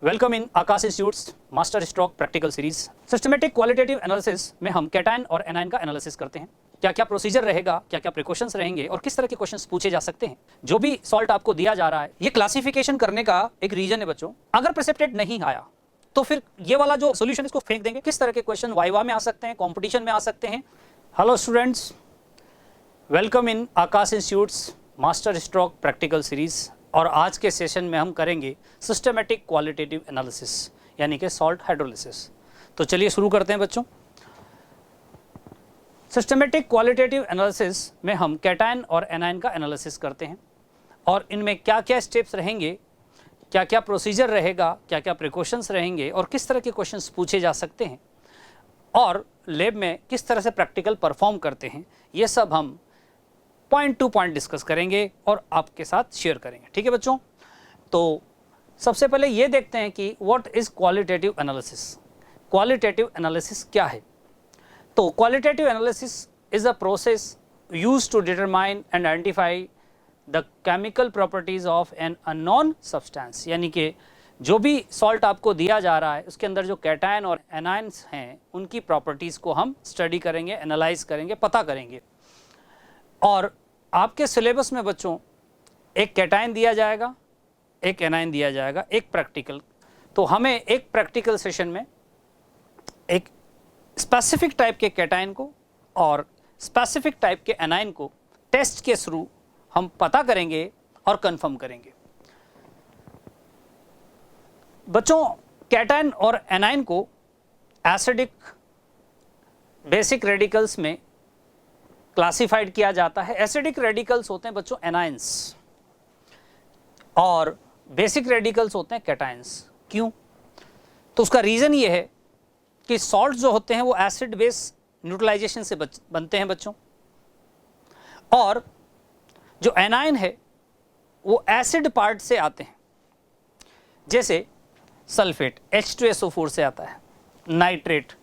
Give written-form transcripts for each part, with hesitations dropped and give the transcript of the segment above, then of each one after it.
Welcome in Akash institutes master stroke practical series. Systematic qualitative analysis में हम cation और anion का analysis करते हैं। क्या क्या प्रोसीजर रहेगा, क्या क्या प्रिकॉशंस रहेंगे और किस तरह के क्वेश्चंस पूछे जा सकते हैं। जो भी सॉल्ट आपको दिया जा रहा है, ये क्लासिफिकेशन करने का एक रीजन है बच्चों। अगर प्रेसिपिटेट नहीं आया तो फिर ये वाला जो सोल्यूशन इसको फेंक देंगे। किस तरह के क्वेश्चन वाइवा में आ सकते हैं, कॉम्पिटिशन में आ सकते हैं। Hello students, welcome in Akash institutes master stroke practical series. और आज के सेशन में हम करेंगे सिस्टमेटिक क्वालिटेटिव एनालिसिस यानी कि सॉल्ट हाइड्रोलिसिस। तो चलिए शुरू करते हैं बच्चों। सिस्टमेटिक क्वालिटेटिव एनालिसिस में हम कैटायन और एनायन का एनालिसिस करते हैं और इनमें क्या क्या स्टेप्स रहेंगे, क्या क्या प्रोसीजर रहेगा, क्या क्या प्रिकॉशंस रहेंगे और किस तरह के क्वेश्चंस पूछे जा सकते हैं और लैब में किस तरह से प्रैक्टिकल परफॉर्म करते हैं, ये सब हम पॉइंट टू पॉइंट डिस्कस करेंगे और आपके साथ शेयर करेंगे। ठीक है बच्चों, तो सबसे पहले ये देखते हैं कि what is qualitative analysis. Qualitative analysis क्या है? तो qualitative analysis is a process used to determine and identify the chemical properties of an unknown substance. यानी कि जो भी सॉल्ट आपको दिया जा रहा है उसके अंदर जो कैटायन और एनायंस हैं उनकी प्रॉपर्टीज को हम स्टडी करेंगे, एनालाइज करेंगे, पता करेंगे। और आपके सिलेबस में बच्चों एक कैटायन दिया जाएगा, एक एनायन दिया जाएगा, एक प्रैक्टिकल। तो हमें एक प्रैक्टिकल सेशन में एक स्पेसिफिक टाइप के कैटायन को और स्पेसिफिक टाइप के एनायन को टेस्ट के थ्रू हम पता करेंगे और कंफर्म करेंगे। बच्चों, कैटायन और एनायन को एसिडिक बेसिक रेडिकल्स में क्लासिफाइड किया जाता है। एसिडिक रेडिकल्स होते हैं बच्चों एनायंस और बेसिक रेडिकल्स होते हैं कैटायंस। क्यों? तो उसका रीजन ये है कि सॉल्ट जो होते हैं वो एसिड बेस न्यूट्रलाइजेशन से बनते हैं बच्चों, और जो एनायन है वो एसिड पार्ट से आते हैं। जैसे सल्फेट H2SO4 से आता है, नाइट्रेट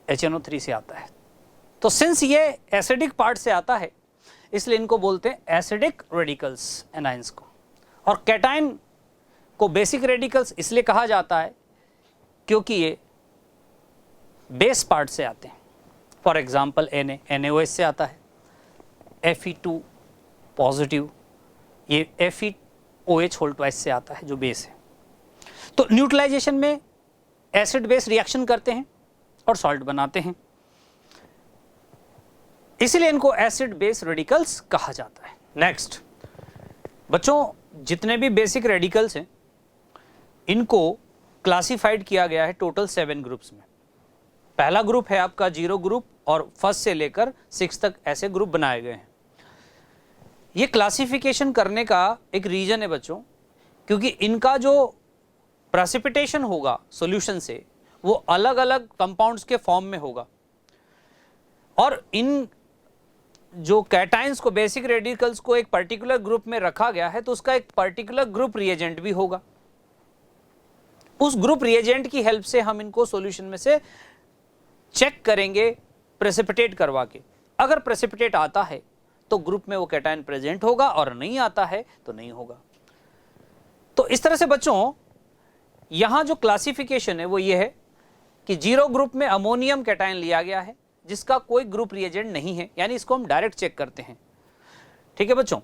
HNO3 से आता है। तो सिंस ये एसिडिक पार्ट से आता है इसलिए इनको बोलते हैं एसिडिक रेडिकल्स एनायंस को। और कैटायन को बेसिक रेडिकल्स इसलिए कहा जाता है क्योंकि ये बेस पार्ट से आते हैं। फॉर एग्जांपल NaOH से आता है, Fe2 पॉजिटिव, ये FeOH2 से आता है जो बेस है। तो न्यूट्रलाइजेशन में एसिड बेस रिएक्शन करते हैं और सॉल्ट बनाते हैं, इसीलिए इनको एसिड बेस रेडिकल्स कहा जाता है। नेक्स्ट बच्चों, जितने भी बेसिक रेडिकल्स हैं इनको क्लासिफाइड किया गया है टोटल 7 ग्रुप्स में। पहला ग्रुप है आपका 0 ग्रुप और फर्स्ट से लेकर 6 तक ऐसे ग्रुप बनाए गए हैं। ये क्लासिफिकेशन करने का एक रीजन है बच्चों, क्योंकि इनका जो प्रेसिपिटेशन होगा सॉल्यूशन से वो अलग अलग कंपाउंड्स के फॉर्म में होगा। और इन जो कैटायंस को, बेसिक रेडिकल्स को एक पर्टिकुलर ग्रुप में रखा गया है तो उसका एक पर्टिकुलर ग्रुप रिएजेंट भी होगा। उस ग्रुप रिएजेंट की हेल्प से हम इनको सॉल्यूशन में से चेक करेंगे प्रेसिपिटेट करवा के। अगर प्रेसिपिटेट आता है तो ग्रुप में वो कैटायन प्रेजेंट होगा और नहीं आता है तो नहीं होगा। तो इस तरह से बच्चों यहां जो क्लासिफिकेशन है वो ये है कि 0 ग्रुप में अमोनियम कैटायन लिया गया है जिसका कोई ग्रुप रिएजेंट नहीं है, यानी इसको हम डायरेक्ट चेक करते हैं। ठीक है बच्चों,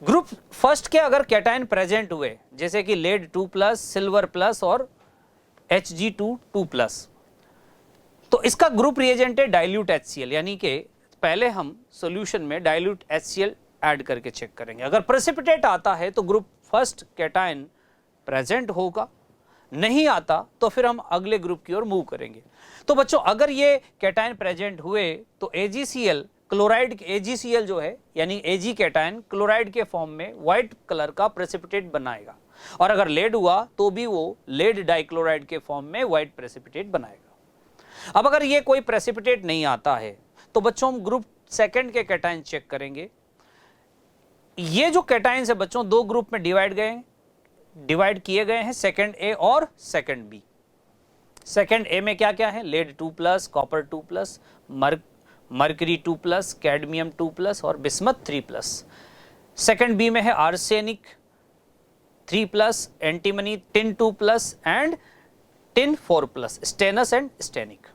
ग्रुप फर्स्ट के अगर कैटायन प्रेजेंट हुए जैसे कि लेड 2+, सिल्वर प्लस और Hg2 2+, तो इसका ग्रुप रिएजेंट है डाइल्यूट HCl, यानी कि पहले हम सॉल्यूशन में डाइल्यूट HCl ऐड करके चेक करेंगे। अगर प्रेसिपिटेट आता है तो ग्रुप फर्स्ट कैटायन प्रेजेंट होगा, नहीं आता तो फिर हम अगले ग्रुप की ओर मूव करेंगे। तो बच्चों अगर ये कैटायन प्रेजेंट हुए तो AgCl क्लोराइड, AgCl जो है यानी Ag कैटायन क्लोराइड के फॉर्म में व्हाइट कलर का प्रेसिपिटेट बनाएगा, और अगर लेड हुआ तो भी वो लेड डाइक्लोराइड के फॉर्म में व्हाइट प्रेसिपिटेट बनाएगा। अब अगर ये कोई प्रेसिपिटेट नहीं आता है तो बच्चों हम ग्रुप सेकंड के कैटायन चेक करेंगे। ये जो कैटायंस है बच्चों 2 ग्रुप में डिवाइड किए गए हैं, सेकंड ए और सेकंड बी। सेकंड ए में क्या क्या है? लेड 2+, कॉपर 2+, मर्करी 2+, कैडमियम 2+ और बिस्मथ 3+। सेकंड बी में है arsenic 3+, antimony tin 2+ and tin 4+, stannous and stannic.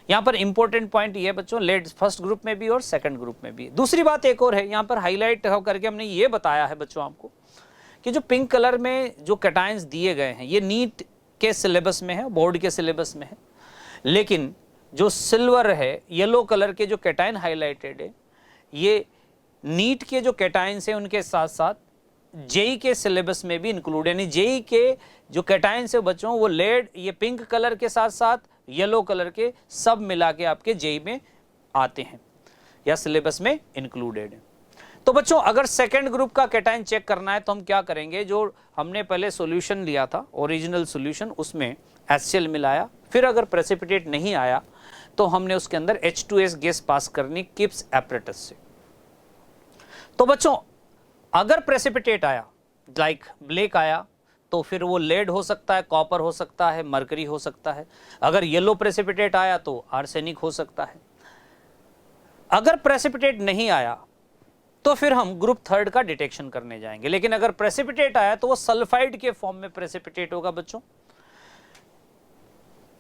यहां पर इंपॉर्टेंट पॉइंट ये है बच्चों, लेड फर्स्ट ग्रुप में भी और सेकंड ग्रुप में भी। दूसरी बात एक और है, यहां पर हाईलाइट होकर के हमने ये बताया है बच्चों आपको कि जो पिंक कलर में जो कैटायंस दिए गए हैं ये नीट के सिलेबस में है, बोर्ड के सिलेबस में है, लेकिन जो सिल्वर है, येलो कलर के जो कैटायन हाईलाइटेड है, ये नीट के जो कैटायंस हैं उनके साथ साथ जेई के सिलेबस में भी इंक्लूड है। यानी जेई के जो कैटायंस है बच्चों वो लेड, ये पिंक कलर के साथ साथ येलो कलर के सब मिला के आपके जेई में आते हैं या सिलेबस में इंक्लूडेड है। तो बच्चों अगर सेकंड ग्रुप का कैटायन चेक करना है तो हम क्या करेंगे, जो हमने पहले सॉल्यूशन लिया था ओरिजिनल सॉल्यूशन, उसमें HCl मिलाया, फिर अगर प्रेसिपिटेट नहीं आया तो हमने उसके अंदर H2S गैस पास करनी किप्स एपरेटस से। तो बच्चों अगर प्रेसिपिटेट आया, लाइक ब्लैक आया, तो फिर वो लेड हो सकता है, कॉपर हो सकता है, मरकरी हो सकता है। अगर येलो प्रेसिपिटेट आया तो आर्सेनिक हो सकता है। अगर प्रेसिपिटेट नहीं आया तो फिर हम ग्रुप थर्ड का डिटेक्शन करने जाएंगे। लेकिन अगर प्रेसिपिटेट आया तो वो सल्फाइड के फॉर्म में प्रेसिपिटेट होगा बच्चों।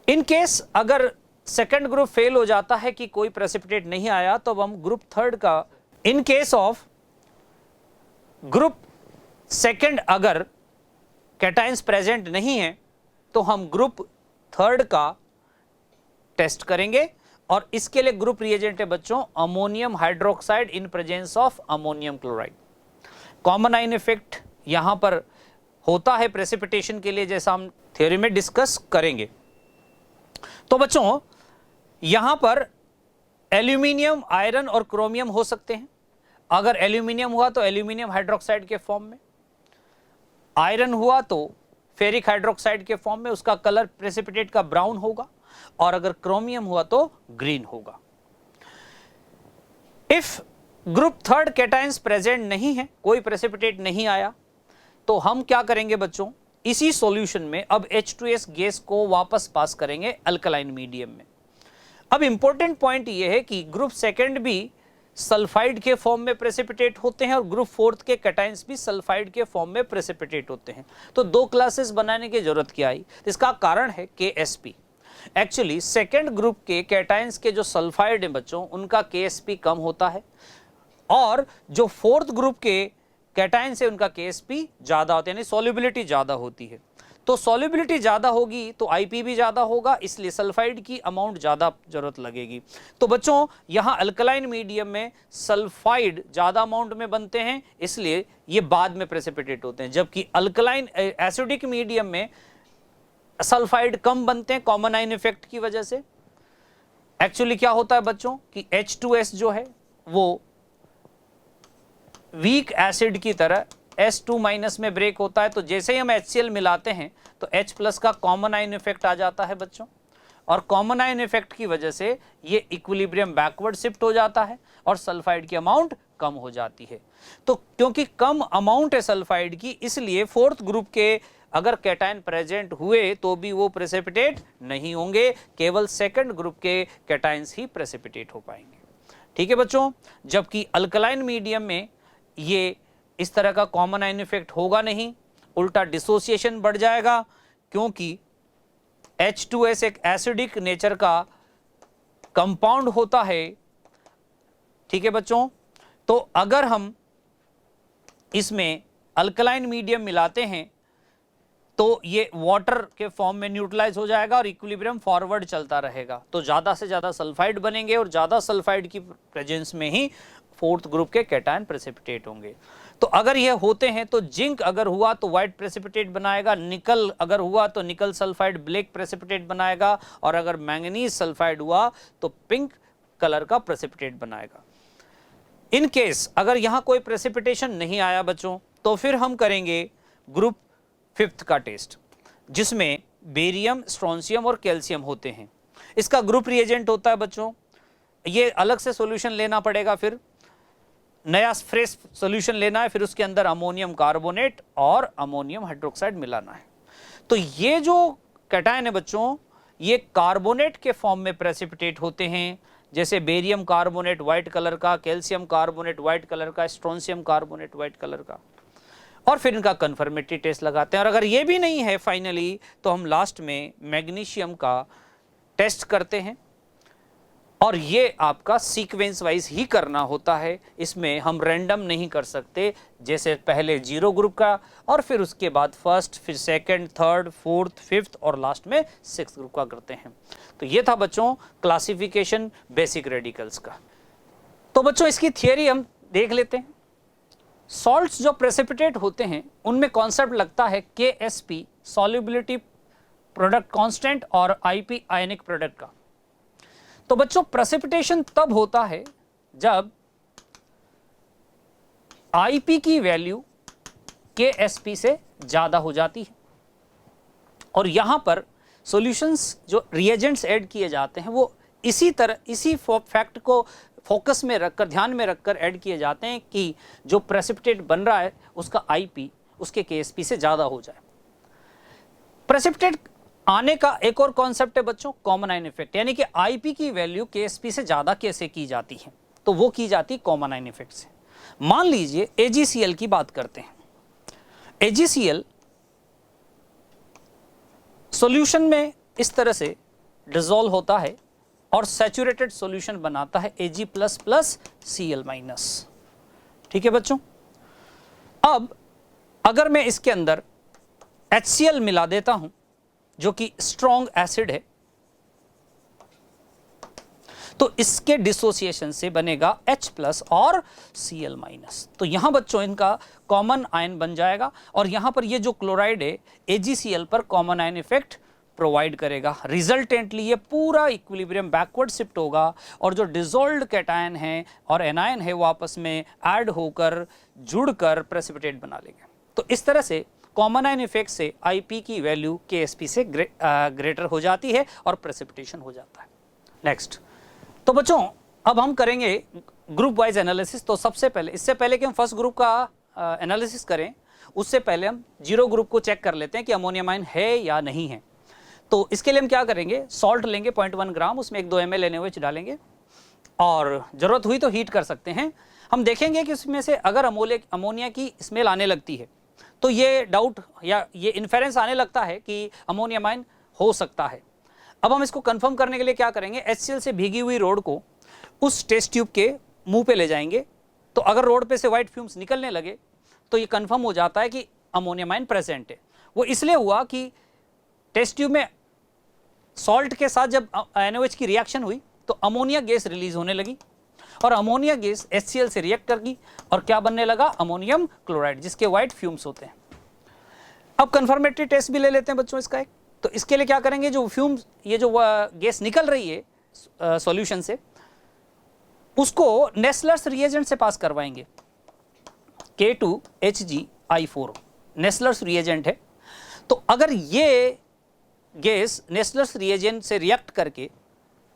इन केस अगर सेकंड ग्रुप फेल हो जाता है कि कोई प्रेसिपिटेट नहीं आया तो अब हम ग्रुप थर्ड का, in case of group second अगर कैटायंस प्रेजेंट नहीं है तो हम ग्रुप थर्ड का टेस्ट करेंगे, और इसके लिए ग्रुप रिएजेंट है बच्चों ammonium hydroxide in presence of ammonium chloride. Common आइन इफेक्ट यहां पर होता है प्रेसिपिटेशन के लिए, जैसा हम थ्योरी में डिस्कस करेंगे। तो बच्चों यहां पर एल्यूमिनियम, आयरन और क्रोमियम हो सकते हैं। अगर एल्यूमिनियम हुआ तो एल्यूमिनियम हाइड्रोक्साइड के फॉर्म में, आयरन हुआ तो फेरिक हाइड्रोक्साइड के फॉर्म में, उसका कलर प्रेसिपिटेट का ब्राउन होगा, और अगर क्रोमियम हुआ तो ग्रीन होगा। If group third cations present नहीं है, कोई प्रेसिपिटेट नहीं आया, तो हम क्या करेंगे बच्चों, इसी सॉल्यूशन में अब H2S गैस को वापस पास करेंगे अल्कलाइन मीडियम में। अब इंपॉर्टेंट पॉइंट यह है कि ग्रुप सेकंड भी सल्फाइड के फॉर्म में प्रेसिपिटेट होते हैं और ग्रुप फोर्थ के कैटायंस भी सल्फाइड के फॉर्म में प्रेसिपिटेट होते हैं। तो दो क्लासेस बनाने की जरूरत क्या आई, इसका कारण है KSP। एक्चुअली सेकेंड ग्रुप के कैटायंस के जो सल्फाइड हैं बच्चों उनका KSP कम होता है, और जो फोर्थ ग्रुप के कैटायंस है उनका KSP ज्यादा होता है, यानी सॉल्युबिलिटी ज्यादा होती है। तो सॉल्युबिलिटी ज्यादा होगी तो IP भी ज्यादा होगा, इसलिए सल्फाइड की अमाउंट ज्यादा जरूरत लगेगी। तो बच्चों यहां अल्कलाइन मीडियम में सल्फाइड ज्यादा अमाउंट में बनते हैं, इसलिए ये बाद में प्रेसिपिटेट होते हैं, जबकि अल्कलाइन एसिडिक मीडियम में सल्फाइड कम बनते हैं कॉमन आइन इफेक्ट की वजह से। एक्चुअली क्या होता है बच्चों कि H2S जो है वो वीक एसिड की तरह S2- में ब्रेक होता है, तो जैसे ही हम HCl मिलाते हैं तो H+ का कॉमन आइन इफेक्ट आ जाता है बच्चों, और कॉमन आइन इफेक्ट की वजह से ये इक्विलिब्रियम बैकवर्ड शिफ्ट हो जाता है और सल्फाइड की अमाउंट कम हो जाती है। तो क्योंकि कम अमाउंट है सल्फाइड की, इसलिए फोर्थ ग्रुप के अगर कैटायन प्रेजेंट हुए तो भी वो प्रेसिपिटेट नहीं होंगे, केवल सेकंड ग्रुप के कैटायंस ही प्रेसिपिटेट हो पाएंगे। ठीक है बच्चों, जबकि अल्कलाइन मीडियम में ये इस तरह का कॉमन आइन इफेक्ट होगा नहीं, उल्टा डिसोसिएशन बढ़ जाएगा, क्योंकि H2S एक एसिडिक नेचर का कंपाउंड होता है। ठीक है बच्चों, तो अगर हम इसमें अल्कलाइन मीडियम मिलाते हैं तो ये वाटर के फॉर्म में न्यूट्रलाइज हो जाएगा और इक्विलिब्रियम फॉरवर्ड चलता रहेगा, तो ज्यादा से ज्यादा सल्फाइड बनेंगे और ज्यादा सल्फाइड की प्रेजेंस में ही फोर्थ ग्रुप के कैटायन प्रेसिपिटेट होंगे। तो अगर ये होते हैं तो जिंक अगर हुआ तो व्हाइट प्रेसिपिटेट बनाएगा, निकल अगर हुआ तो निकल सल्फाइड ब्लैक प्रेसिपिटेट बनाएगा, और अगर मैंगनीज सल्फाइड हुआ तो पिंक कलर का प्रेसिपिटेट बनाएगा। इन केस अगर यहां कोई प्रेसिपिटेशन नहीं आया बच्चों, तो फिर हम करेंगे ग्रुप फिफ्थ का टेस्ट, जिसमें बेरियम, स्ट्रोंशियम और कैल्शियम होते हैं। इसका ग्रुप रिएजेंट होता है बच्चों, ये अलग से सॉल्यूशन लेना पड़ेगा, फिर नया फ्रेश सॉल्यूशन लेना है, फिर उसके अंदर अमोनियम कार्बोनेट और अमोनियम हाइड्रोक्साइड मिलाना है। तो ये जो कैटायन है बच्चों, ये कार्बोनेट के फॉर्म में प्रेसिपिटेट होते हैं, जैसे बेरियम कार्बोनेट व्हाइट कलर का, कैल्शियम कार्बोनेट व्हाइट कलर का, स्ट्रोंशियम कार्बोनेट व्हाइट कलर का। और फिर इनका कन्फर्मेटरी टेस्ट लगाते हैं। और अगर ये भी नहीं है फाइनली, तो हम लास्ट में मैग्नीशियम का टेस्ट करते हैं, और ये आपका सीक्वेंस वाइज ही करना होता है, इसमें हम रैंडम नहीं कर सकते, जैसे पहले 0 ग्रुप का और फिर उसके बाद फर्स्ट, फिर सेकंड, थर्ड, फोर्थ, फिफ्थ और लास्ट में 6th ग्रुप का करते हैं। तो ये था बच्चों क्लासिफिकेशन बेसिक रेडिकल्स का। तो बच्चों इसकी थियरी हम देख लेते हैं। सॉल्ट्स जो प्रेसिपिटेट होते हैं उनमें कॉन्सेप्ट लगता है KSP सॉल्युबिलिटी प्रोडक्ट कांस्टेंट और IP आयनिक प्रोडक्ट का। तो बच्चों प्रेसिपिटेशन तब होता है जब IP की वैल्यू KSP से ज्यादा हो जाती है, और यहां पर सॉल्यूशंस जो रिएजेंट्स ऐड किए जाते हैं वो इसी तरह, इसी फैक्ट को फोकस में रखकर, ध्यान में रखकर ऐड किए जाते हैं कि जो प्रेसिपिटेट बन रहा है उसका IP उसके KSP से ज्यादा हो जाए। प्रेसिपिटेट आने का एक और कॉन्सेप्ट है बच्चों कॉमन आयन इफेक्ट, यानी कि IP की वैल्यू KSP से ज्यादा कैसे की जाती है, तो वो की जाती कॉमन आयन इफेक्ट से। मान लीजिए AgCl की बात करते हैं। AgCl सॉल्यूशन में इस तरह से डिसॉल्व होता है और सैचुरेटेड सॉल्यूशन बनाता है Ag++Cl-। ठीक है बच्चों। अब अगर मैं इसके अंदर HCl मिला देता हूं जो कि स्ट्रॉन्ग एसिड है, तो इसके डिसोसिएशन से बनेगा H+ और Cl-। तो यहां बच्चों इनका कॉमन आयन बन जाएगा, और यहां पर ये जो क्लोराइड है AgCl पर कॉमन आयन इफेक्ट प्रोवाइड करेगा। रिजल्टेंटली ये पूरा इक्विलिब्रियम बैकवर्ड शिफ्ट होगा, और जो डिसॉल्व्ड कैटायन है और एनायन है वो आपस में ऐड होकर जुड़कर प्रेसिपिटेट बना लेंगे। तो इस तरह से कॉमन आयन इफेक्ट से IP की वैल्यू KSP से ग्रेटर हो जाती है और प्रेसिपिटेशन हो जाता है। नेक्स्ट, तो बच्चों अब हम करेंगे ग्रुप वाइज एनालिसिस। तो सबसे पहले, इससे पहले कि हम फर्स्ट ग्रुप का एनालिसिस करें, उससे पहले हम 0 ग्रुप को चेक कर लेते हैं कि अमोनियम आयन है या नहीं है। तो इसके लिए हम क्या करेंगे, सॉल्ट लेंगे 0.1 ग्राम, उसमें 1-2 ml NaOH डालेंगे, और जरूरत हुई तो हीट कर सकते हैं। हम देखेंगे कि उसमें से अगर अमोनिया की स्मेल आने लगती है तो ये डाउट या ये इन्फेरेंस आने लगता है कि अमोनियम आयन हो सकता है। अब हम इसको कंफर्म करने के लिए क्या करेंगे, HCl से भीगी हुई रोड को उस टेस्ट ट्यूब के मुंह पे ले जाएंगे। तो अगर रोड पे से व्हाइट फ्यूम्स निकलने लगे तो ये कंफर्म हो जाता है कि अमोनियम आयन प्रेजेंट है। वो इसलिए हुआ कि टेस्ट ट्यूब में सॉल्ट के साथ जब NaOH की रिएक्शन हुई तो अमोनिया गैस रिलीज होने लगी, और अमोनिया गैस HCl से रिएक्ट करगी और क्या बनने लगा, अमोनियम क्लोराइड, जिसके व्हाइट फ्यूम्स होते हैं। अब कंफर्मेटरी टेस्ट भी ले लेते हैं बच्चों इसका एक। तो इसके लिए क्या करेंगे, जो फ्यूम्स, ये जो गैस निकल रही है सॉल्यूशन से, उसको नेस्लर्स रिएजेंट से पास करवाएंगे। K2HgI4 नेस्लर्स रिएजेंट है। तो अगर ये गैस नेस्लर्स रिएजेंट से रिएक्ट करके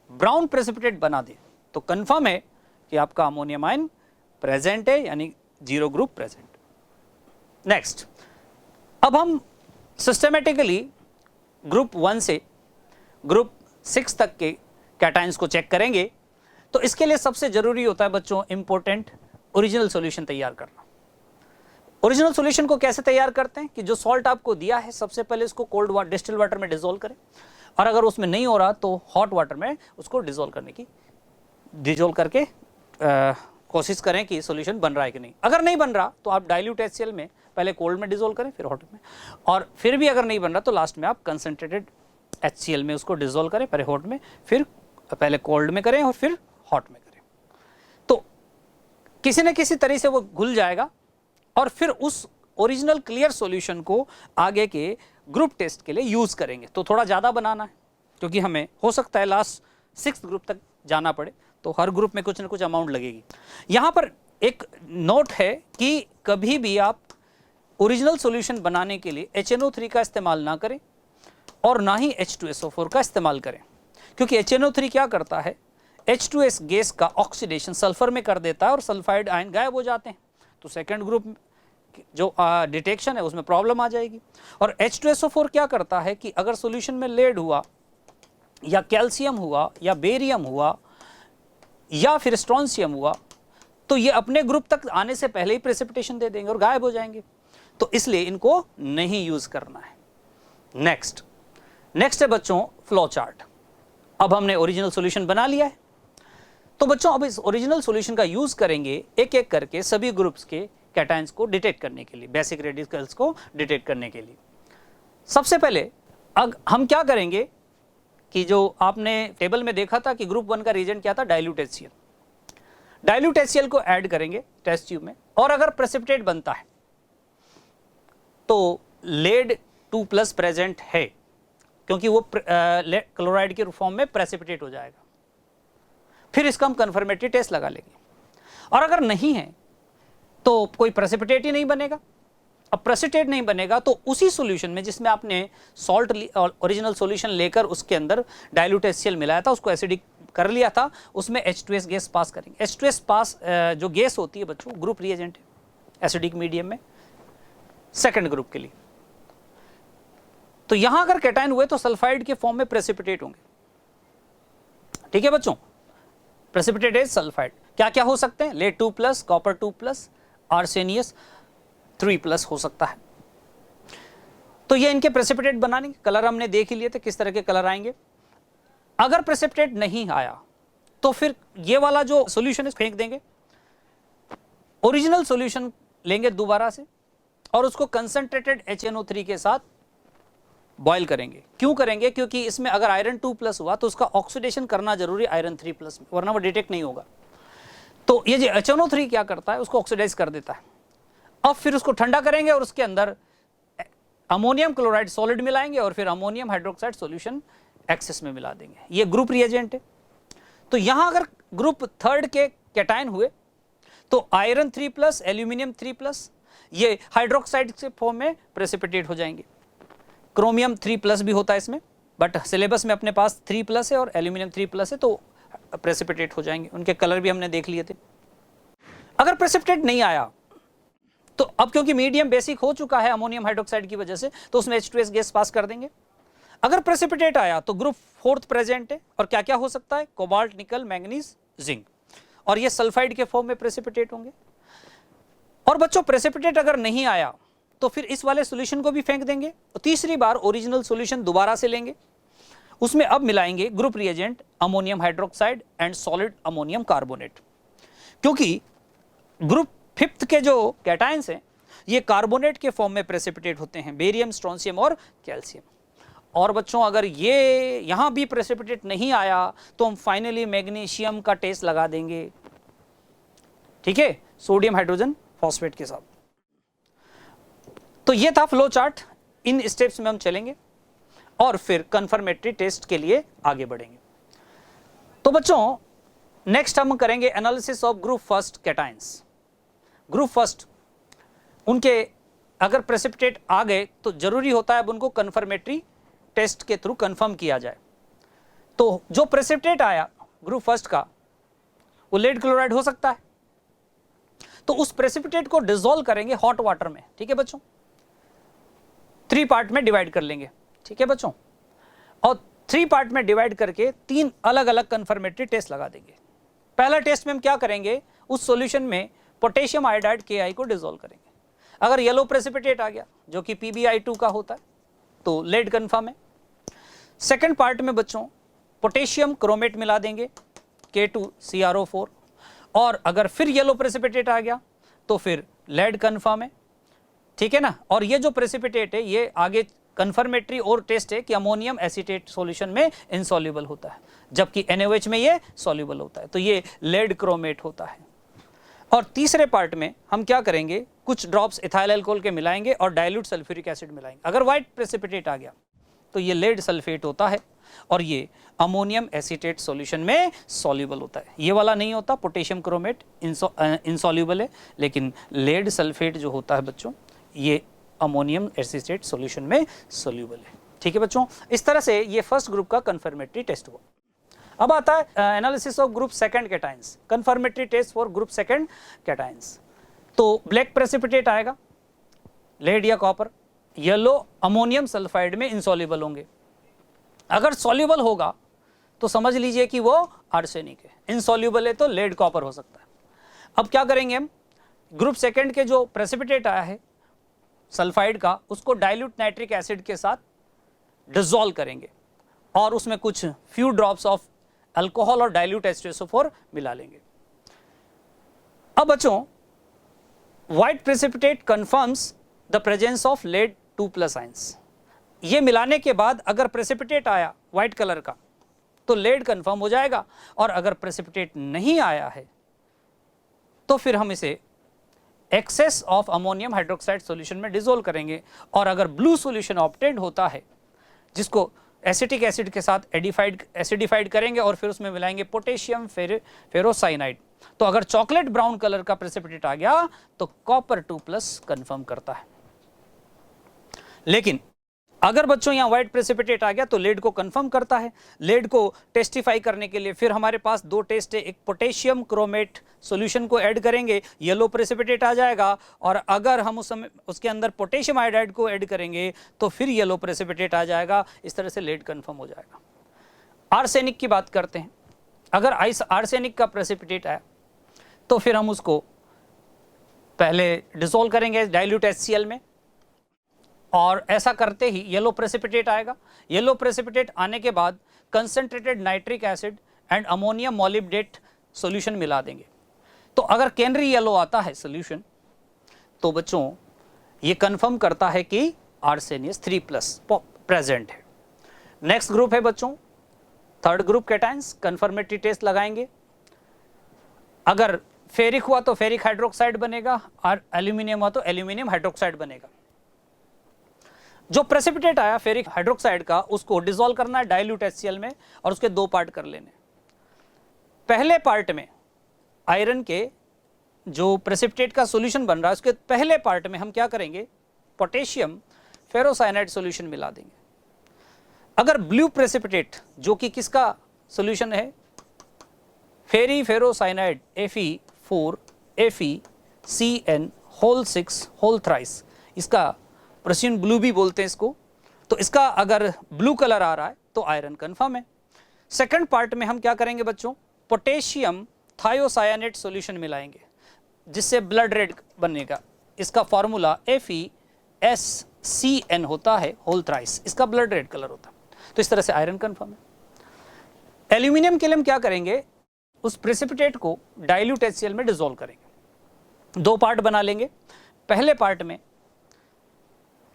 ब्राउन प्रेसिपिटेट बना दे तो कंफर्म है कि आपका अमोनियम आयन प्रेजेंट है, यानी 0 ग्रुप प्रेजेंट। नेक्स्ट, अब हम सिस्टमेटिकली ग्रुप 1 से ग्रुप 6 तक के कैटायंस को चेक करेंगे। तो इसके लिए सबसे जरूरी होता है बच्चों इंपॉर्टेंट ओरिजिनल सॉल्यूशन तैयार करना। ओरिजिनल सॉल्यूशन को कैसे तैयार करते हैं कि जो सॉल्ट आपको दिया है सबसे पहले इसको कोल्ड वाटर, डिस्टिल वाटर में डिसॉल्व करें, और अगर उसमें नहीं हो रहा तो हॉट वाटर में उसको डिसॉल्व करके कोशिश करें कि सॉल्यूशन बन रहा है कि नहीं। अगर नहीं बन रहा तो आप डाइल्यूट HCl में पहले कोल्ड में डिसॉल्व करें, फिर हॉट में, और फिर भी अगर नहीं बन रहा तो लास्ट में आप कंसंट्रेटेड HCl में उसको डिसॉल्व करें, पहले हॉट में, फिर पहले कोल्ड में करें और फिर हॉट में करें। तो किसी न किसी तरह से वो घुल जाएगा, और फिर उस ओरिजिनल क्लियर सॉल्यूशन को आगे के ग्रुप टेस्ट के लिए यूज करेंगे। तो थोड़ा ज़्यादा बनाना है क्योंकि हमें हो सकता है लास्ट 6th ग्रुप तक जाना पड़े, तो हर ग्रुप में कुछ न कुछ अमाउंट लगेगी। यहाँ पर एक नोट है कि कभी भी आप ओरिजिनल सॉल्यूशन बनाने के लिए HNO3 का इस्तेमाल ना करें और ना ही H2SO4 का इस्तेमाल करें, क्योंकि HNO3 क्या करता है, H2S गैस का ऑक्सीडेशन सल्फर में कर देता है और सल्फाइड आयन गायब हो जाते हैं। तो सेकंड ग्रुप जो डिटेक्शन है उसमें प्रॉब्लम आ जाएगी। और H2SO4 क्या करता है कि अगर सॉल्यूशन में लेड हुआ या कैल्शियम हुआ या बेरियम हुआ या फिर स्ट्रोंशियम हुआ तो ये अपने ग्रुप तक आने से पहले ही प्रेसिपिटेशन दे देंगे और गायब हो जाएंगे। तो इसलिए इनको नहीं यूज करना है। नेक्स्ट है बच्चों फ्लो चार्ट। अब हमने ओरिजिनल सॉल्यूशन बना लिया है, तो बच्चों अब इस ओरिजिनल सॉल्यूशन का यूज करेंगे एक एक करके सभी ग्रुप्स के कैटायंस को डिटेक्ट करने के लिए, बेसिक रेडिकल्स को डिटेक्ट करने के लिए। सबसे पहले हम क्या करेंगे कि जो आपने टेबल में देखा था कि ग्रुप 1 का रीजेंट क्या था, डाइल्यूट HCl। डाइल्यूट HCl को ऐड करेंगे टेस्ट ट्यूब में, और अगर प्रेसिपिटेट बनता है तो लेड 2+ प्रेजेंट है, क्योंकि वो क्लोराइड के फॉर्म में प्रेसिपिटेट हो जाएगा। फिर इसका हम कंफर्मेटरी टेस्ट लगा लेंगे, और अगर नहीं है तो कोई प्रेसिपिटेट ही नहीं बनेगा। अब प्रेसिपिटेट नहीं बनेगा तो उसी सॉल्यूशन में जिसमें आपने सॉल्ट ओरिजिनल सॉल्यूशन लेकर उसके अंदर डाइल्यूट HCl मिलाया था, उसको एसिडिक कर लिया था, उसमें H2S गैस पास करेंगे। H2S पास जो गैस होती है बच्चों, ग्रुप रिएजेंट है एसिडिक मीडियम में सेकंड ग्रुप के लिए। तो यहां अगर कैटायन हुए तो सल्फाइड के फॉर्म में प्रेसिपिटेट होंगे। ठीक है बच्चों, प्रेसिपिटेट इज सल्फाइड। क्या क्या हो सकते हैं, लेड 2+, कॉपर 2+, आर्सेनियस 3+ हो सकता है। तो ये इनके प्रेसिपिटेट बनाने के कलर हमने देख ही लिए थे, किस तरह के कलर आएंगे। अगर प्रेसिपिटेट नहीं आया तो फिर ये वाला जो सॉल्यूशन है फेंक देंगे, ओरिजिनल सॉल्यूशन लेंगे दोबारा से और उसको कंसंट्रेटेड HNO3 के साथ बॉयल करेंगे। क्यों करेंगे, क्योंकि इसमें अगर आयरन 2+ हुआ तो उसका ऑक्सीडेशन करना जरूरी आयरन 3+, वरना वो डिटेक्ट नहीं होगा। तो ये जो HNO3 क्या करता है, उसको ऑक्सीडाइज कर देता है। अब फिर उसको ठंडा करेंगे और उसके अंदर अमोनियम क्लोराइड सॉलिड मिलाएंगे और फिर अमोनियम हाइड्रोक्साइड सॉल्यूशन एक्सेस में मिला देंगे। ये ग्रुप रिएजेंट है। तो यहां अगर ग्रुप 3 के कैटायन हुए तो आयरन 3+, एल्यूमिनियम 3+, ये हाइड्रोक्साइड के फॉर्म में प्रेसिपिटेट हो जाएंगे। क्रोमियम 3+ भी होता है इसमें, बट सिलेबस में अपने पास 3+ है और एल्यूमिनियम 3+ है, तो प्रेसिपिटेट हो जाएंगे। उनके कलर भी हमने देख लिए थे। अगर प्रेसिपिटेट नहीं आया तो अब क्योंकि मीडियम बेसिक हो चुका है अमोनियम हाइड्रोक्साइड की वजह से, तो उसमें H2S गैस पास कर देंगे। अगर प्रेसिपिटेट आया तो ग्रुप 4 प्रेजेंट है, और क्या क्या हो सकता है, कोबाल्ट, निकल, मैंगनीज, जिंक, और ये सल्फाइड के फॉर्म में प्रेसिपिटेट होंगे। और बच्चों प्रेसिपिटेट अगर नहीं आया तो फिर इस वाले सॉल्यूशन को भी फेंक देंगे। तो तीसरी बार ओरिजिनल सॉल्यूशन दोबारा से लेंगे, उसमें अब मिलाएंगे group reagent ammonium hydroxide and solid ammonium carbonate, क्योंकि ग्रुप 5 के जो कैटायंस हैं ये कार्बोनेट के फॉर्म में प्रेसिपिटेट होते हैं, बेरियम, स्ट्रोंशियम और कैल्शियम। और बच्चों अगर ये यहां भी प्रेसिपिटेट नहीं आया तो हम फाइनली मैग्नीशियम का टेस्ट लगा देंगे। ठीक है, सोडियम हाइड्रोजन फॉस्फेट के साथ। तो ये था फ्लो चार्ट। इन स्टेप्स में हम चलेंगे और फिर कंफर्मेटरी टेस्ट के लिए आगे बढ़ेंगे। तो बच्चों नेक्स्ट हम करेंगे analysis of group 1 cations. Group 1 उनके अगर प्रेसिपिटेट आ गए तो जरूरी होता है अब उनको कंफर्मेटरी टेस्ट के थ्रू कंफर्म किया जाए। तो जो प्रेसिपिटेट आया ग्रुप 1 का वो लेड क्लोराइड हो सकता है, तो उस प्रेसिपिटेट को डिसॉल्व करेंगे हॉट वाटर में। ठीक है बच्चों, 3 पार्ट में डिवाइड कर लेंगे। ठीक है बच्चों, और 3 पार्ट में डिवाइड करके 3 अलग अलग कंफर्मेटरी टेस्ट लगा देंगे। पहला टेस्ट में हम क्या करेंगे, उस सॉल्यूशन में पोटेशियम आयोडाइड KI को डिसॉल्व करेंगे। अगर येलो प्रेसिपिटेट आ गया जो कि PbI2 का होता है तो लेड कंफर्म है। सेकंड पार्ट में बच्चों पोटेशियम क्रोमेट मिला देंगे K2CrO4, और अगर फिर येलो प्रेसिपिटेट आ गया तो फिर लेड कंफर्म है। ठीक है ना। और ये जो प्रेसिपिटेट है ये आगे कंफर्मेटरी और टेस्ट है कि अमोनियम एसीटेट सॉल्यूशन में इनसॉल्युबल होता है, जबकि NaOH में ये सॉल्युबल होता है, तो ये लेड क्रोमेट होता है। और तीसरे पार्ट में हम क्या करेंगे, कुछ ड्रॉप्स इथाइल अल्कोहल के मिलाएंगे और डाइल्यूट सल्फ्यूरिक एसिड मिलाएंगे। अगर व्हाइट प्रेसिपिटेट आ गया तो ये लेड सल्फेट होता है और ये अमोनियम एसीटेट सॉल्यूशन में सॉल्युबल होता है। ये वाला नहीं होता, पोटेशियम क्रोमेट इनसॉल्युबल है, लेकिन लेड सल्फेट जो होता है बच्चों ये अमोनियम एसीटेट सॉल्यूशन में सॉल्युबल है। ठीक है बच्चों, इस तरह से ये फर्स्ट ग्रुप का कंफर्मेटरी टेस्ट हुआ। अब आता है analysis of group 2 cations, confirmatory test for group 2 cations. तो ब्लैक प्रेसिपिटेट आएगा, लेड या कॉपर, येलो अमोनियम सल्फाइड में इनसॉल्युबल होंगे। अगर सॉल्युबल होगा तो समझ लीजिए कि वो आर्सेनिक है, इनसॉल्युबल है तो लेड कॉपर हो सकता है। अब क्या करेंगे हम, ग्रुप 2 के जो प्रेसिपिटेट आया है सल्फाइड का, उसको डाइल्यूट नाइट्रिक एसिड के साथ डिसॉल्व करेंगे और उसमें कुछ फ्यू ड्रॉप्स ऑफ अल्कोहल और डाइल्यूट H2SO4 मिला लेंगे। अब बच्चों, white precipitate confirms the presence of lead 2+ ions. ये मिलाने के बाद अगर प्रेसिपिटेट आया व्हाइट कलर का तो लेड कंफर्म हो जाएगा, और अगर प्रेसिपिटेट नहीं आया है तो फिर हम इसे excess of ammonium hydroxide solution में डिसॉल्व करेंगे, और अगर ब्लू सॉल्यूशन ऑब्टेन्ड होता है जिसको एसिटिक एसिड के साथ एसिडिफाइड करेंगे और फिर उसमें मिलाएंगे पोटेशियम फेरोसाइनाइड, तो अगर चॉकलेट ब्राउन कलर का प्रेसिपिटेट आ गया तो कॉपर 2+ कंफर्म करता है। लेकिन अगर बच्चों यहां व्हाइट प्रेसिपिटेट आ गया तो लेड को कंफर्म करता है। लेड को टेस्टिफाई करने के लिए फिर हमारे पास दो टेस्ट है, एक पोटेशियम क्रोमेट सॉल्यूशन को ऐड करेंगे, येलो प्रेसिपिटेट आ जाएगा, और अगर हम उसके अंदर पोटेशियम आयोडाइड को ऐड करेंगे तो फिर येलो प्रेसिपिटेट आ जाएगा। इस तरह से लेड कंफर्म हो जाएगा। आर्सेनिक की बात करते हैं। अगर आर्सेनिक का प्रेसिपिटेट आया तो फिर हम उसको पहले डिसॉल्व करेंगे डाइल्यूट HCl में, और ऐसा करते ही येलो प्रेसिपिटेट आएगा। येलो प्रेसिपिटेट आने के बाद concentrated nitric acid and ammonium मॉलिब्डेट solution मिला देंगे। तो अगर कैनरी येलो आता है सॉल्यूशन तो बच्चों ये कंफर्म करता है कि आर्सेनियस 3+ प्रेजेंट है। नेक्स्ट ग्रुप है बच्चों third group cations. Confirmatory test लगाएंगे। अगर फेरिक हुआ तो फेरिक हाइड्रोक्साइड बनेगा, और एल्यूमिनियम हुआ तो एल्यूमिनियम हाइड्रोक्साइड बनेगा। जो प्रेसिपिटेट आया फेरिक हाइड्रोक्साइड का उसको डिसॉल्व करना है डाइल्यूट HCl में और उसके दो पार्ट कर लेने। पहले पार्ट में आयरन के जो प्रेसिपिटेट का सॉल्यूशन बन रहा है उसके पहले पार्ट में हम क्या करेंगे, पोटेशियम फेरोसाइनाइड सॉल्यूशन मिला देंगे। अगर ब्लू प्रेसिपिटेट जो कि किसका सॉल्यूशन है, ferric ferrocyanide Fe4 FeCN whole 6 whole thrice, इसका प्रसिन ब्लू भी बोलते हैं इसको, तो इसका अगर ब्लू कलर आ रहा है तो आयरन कंफर्म है। सेकंड पार्ट में हम क्या करेंगे बच्चों, पोटेशियम थायोसायानेट सॉल्यूशन मिलाएंगे जिससे ब्लड रेड बनेगा। इसका फॉर्मूला FeSCN होता है होल थ्राइस, इसका ब्लड रेड कलर होता है। तो इस तरह से आयरन कंफर्म है। एल्यूमिनियम के लिए हम क्या करेंगे, उस प्रेसिपिटेट को डाइल्यूट HCl में डिसॉल्व करेंगे। दो पार्ट बना लेंगे। पहले पार्ट में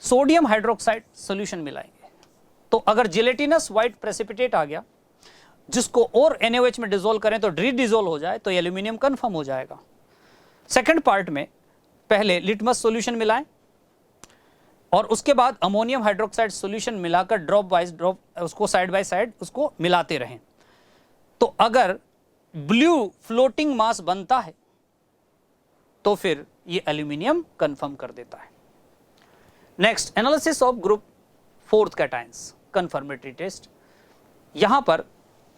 सोडियम हाइड्रोक्साइड सॉल्यूशन मिलाएंगे। तो अगर जिलेटिनस व्हाइट प्रेसिपिटेट आ गया जिसको और NaOH में डिसॉल्व करें तो डिसॉल्व हो जाए तो एल्यूमिनियम कंफर्म हो जाएगा। सेकंड पार्ट में पहले लिटमस सॉल्यूशन मिलाएं और उसके बाद अमोनियम हाइड्रोक्साइड सॉल्यूशन मिलाकर ड्रॉप उसको साइड बाय साइड उसको मिलाते रहें। तो अगर ब्लू फ्लोटिंग मास बनता है तो फिर ये एल्यूमिनियम कंफर्म कर देता है। Next analysis of group fourth cations, confirmatory test. यहां पर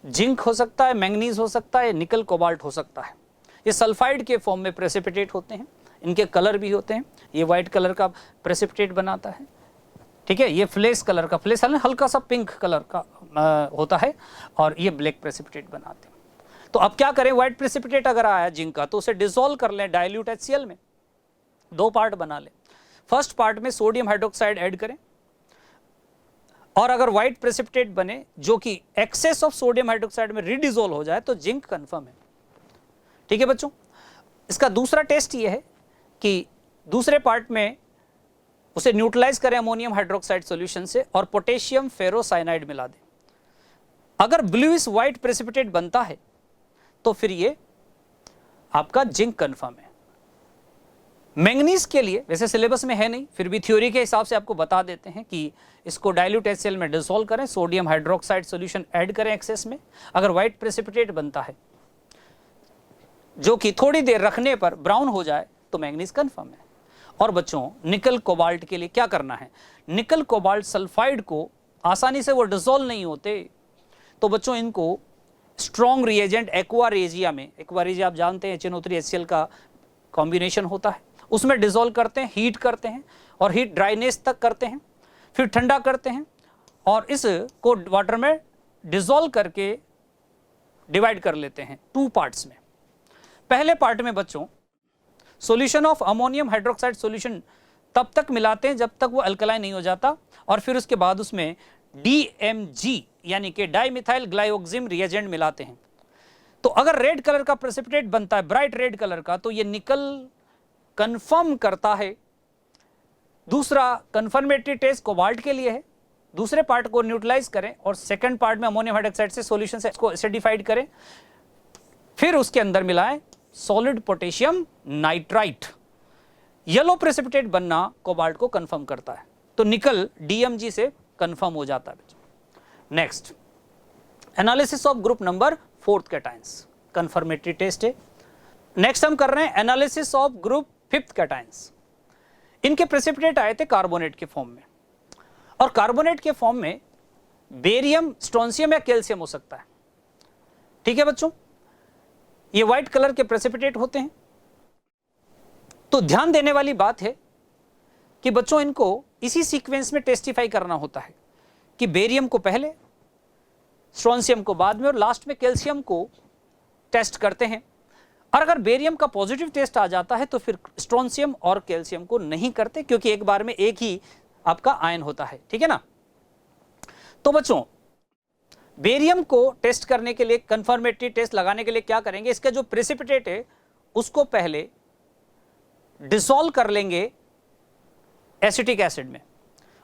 जिंक हो सकता है, मैंगनीज हो सकता है, निकल कोबाल्ट हो सकता है। ये सल्फाइड के फॉर्म में प्रेसिपिटेट होते हैं, इनके कलर भी होते हैं। ये व्हाइट कलर का प्रेसिपिटेट बनाता है, ठीक है। ये फ्लेस कलर का, फ्लेस हल्का सा पिंक कलर का होता है, और ये ब्लैक प्रेसिपिटेट बनाते हैं। तो अब क्या करें, व्हाइट प्रेसिपिटेट अगर आया जिंक का तो उसे डिसॉल्व कर लें डाइल्यूट HCl में, दो पार्ट बना लें। फर्स्ट पार्ट में सोडियम हाइड्रोक्साइड ऐड करें, और अगर व्हाइट प्रेसिपिटेट बने जो कि एक्सेस ऑफ सोडियम हाइड्रोक्साइड में रीडिसॉल्व हो जाए तो जिंक कंफर्म है, ठीक है बच्चों। इसका दूसरा टेस्ट ये है कि दूसरे पार्ट में उसे न्यूट्रलाइज करें अमोनियम हाइड्रोक्साइड सॉल्यूशन से और पोटेशियम फेरोसाइनाइड मिला दें। अगर ब्लूइश व्हाइट प्रेसिपिटेट बनता है तो फिर ये आपका जिंक कंफर्म है। मैंगनीज के लिए वैसे सिलेबस में है नहीं, फिर भी थ्योरी के हिसाब से आपको बता देते हैं कि इसको डाइल्यूट HCl में डिसॉल्व करें, सोडियम हाइड्रोक्साइड सॉल्यूशन ऐड करें एक्सेस में। अगर व्हाइट प्रेसिपिटेट बनता है जो कि थोड़ी देर रखने पर ब्राउन हो जाए तो मैंगनीज कंफर्म है। और बच्चों निकल कोबाल्ट के लिए क्या करना है, निकल कोबाल्ट सल्फाइड को आसानी से वो डिसॉल्व नहीं होते, तो बच्चों इनको स्ट्रॉन्ग रिएजेंट एक्वा रेजिया में, एक्वा रेजिया आप जानते हैं HNO3 HCl का कॉम्बिनेशन होता है, उसमें डिसॉल्व करते हैं, हीट करते हैं और हीट ड्राइनेस तक करते हैं, फिर ठंडा करते हैं और इसको वाटर में डिसॉल्व करके डिवाइड कर लेते हैं 2 पार्ट्स में। पहले पार्ट में बच्चों solution of ammonium hydroxide solution तब तक मिलाते हैं जब तक वो अल्कलाइन नहीं हो जाता, और फिर उसके बाद उसमें DMG यानी कि डाइमिथाइल ग्लाइओक्सिम रिएजेंट मिलाते हैं। तो अगर रेड कलर का प्रेसिपिटेट बनता है, ब्राइट रेड कलर का, तो ये निकल कंफर्म करता है। दूसरा कंफर्मेटरी टेस्ट कोबाल्ट के लिए है, दूसरे पार्ट को न्यूट्रलाइज करें और सेकंड पार्ट में अमोनियम हाइड्रोक्साइड से सॉल्यूशन से इसको एसिडिफाइड करें, फिर उसके अंदर मिलाएं solid potassium nitrite. Yellow precipitate बनना कोबाल्ट को कंफर्म करता है, तो निकल DMG से कंफर्म हो जाता है। Next, analysis of group number 4th cations, confirmatory test है। नेक्स्ट हम कर रहे हैं analysis of group 5th cations. इनके प्रेसिपिटेट आए थे कार्बोनेट के फॉर्म में, और कार्बोनेट के फॉर्म में बेरियम, स्ट्रोंशियम या कैल्शियम हो सकता है। ठीक है बच्चों, ये व्हाइट कलर के प्रेसिपिटेट होते हैं। तो ध्यान देने वाली बात है कि बच्चों इनको इसी सीक्वेंस में टेस्टिफाई करना होता है कि बेरियम को पहले, स्ट्रोंशियम को बाद में और लास्ट में कैल्शियम को टेस्ट करते हैं। और अगर बेरियम का पॉजिटिव टेस्ट आ जाता है तो फिर स्ट्रोंशियम और कैल्शियम को नहीं करते, क्योंकि एक बार में एक ही आपका आयन होता है। ठीक है ना। तो बच्चों बेरियम को टेस्ट करने के लिए, कंफर्मेटरी टेस्ट लगाने के लिए क्या करेंगे, इसका जो प्रेसिपिटेट है उसको पहले डिसॉल्व कर लेंगे एसिटिक एसिड में,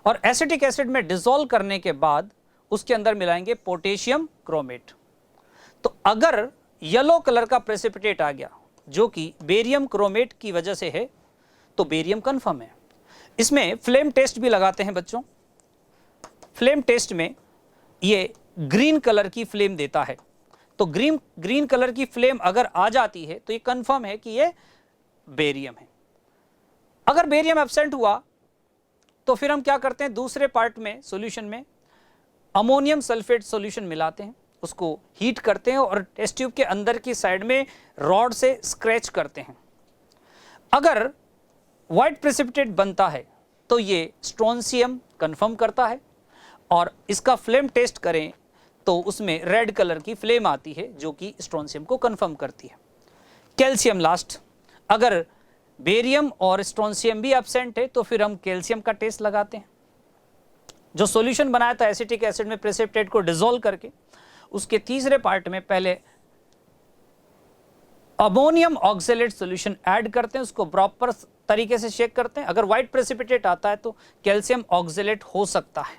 और एसिटिक एसिड में डिसॉल्व करने के बाद उसके अंदर मिलाएंगे पोटेशियम क्रोमेट। तो अगर येलो कलर का प्रेसिपिटेट आ गया जो कि बेरियम क्रोमेट की वजह से है, तो बेरियम कंफर्म है। इसमें फ्लेम टेस्ट भी लगाते हैं बच्चों। फ्लेम टेस्ट में ये ग्रीन कलर की फ्लेम देता है, तो ग्रीन कलर की फ्लेम अगर आ जाती है तो ये कंफर्म है कि ये बेरियम है। अगर बेरियम एब्सेंट हुआ तो फिर हम क्या करते हैं, दूसरे पार्ट में सॉल्यूशन में अमोनियम सल्फेट सॉल्यूशन मिलाते हैं, उसको हीट करते हैं और टेस्ट ट्यूब के अंदर की साइड में रॉड से स्क्रैच करते हैं। अगर व्हाइट प्रेसिपिटेट बनता है तो ये स्ट्रोंशियम कंफर्म करता है, और इसका फ्लेम टेस्ट करें तो उसमें रेड कलर की फ्लेम आती है जो कि स्ट्रोंशियम को कंफर्म करती है। कैल्शियम लास्ट, अगर बेरियम और स्ट्रोंशियम भी एब्सेंट है तो फिर हम कैल्शियम का टेस्ट लगाते हैं। जो सॉल्यूशन बनाया था एसिटिक एसिड में प्रेसिपिटेट को डिसॉल्व करके, उसके तीसरे पार्ट में पहले अमोनियम ऑक्सैलेट सॉल्यूशन ऐड करते हैं, उसको प्रॉपर तरीके से शेक करते हैं। अगर व्हाइट प्रेसिपिटेट आता है तो कैल्शियम ऑक्सैलेट हो सकता है,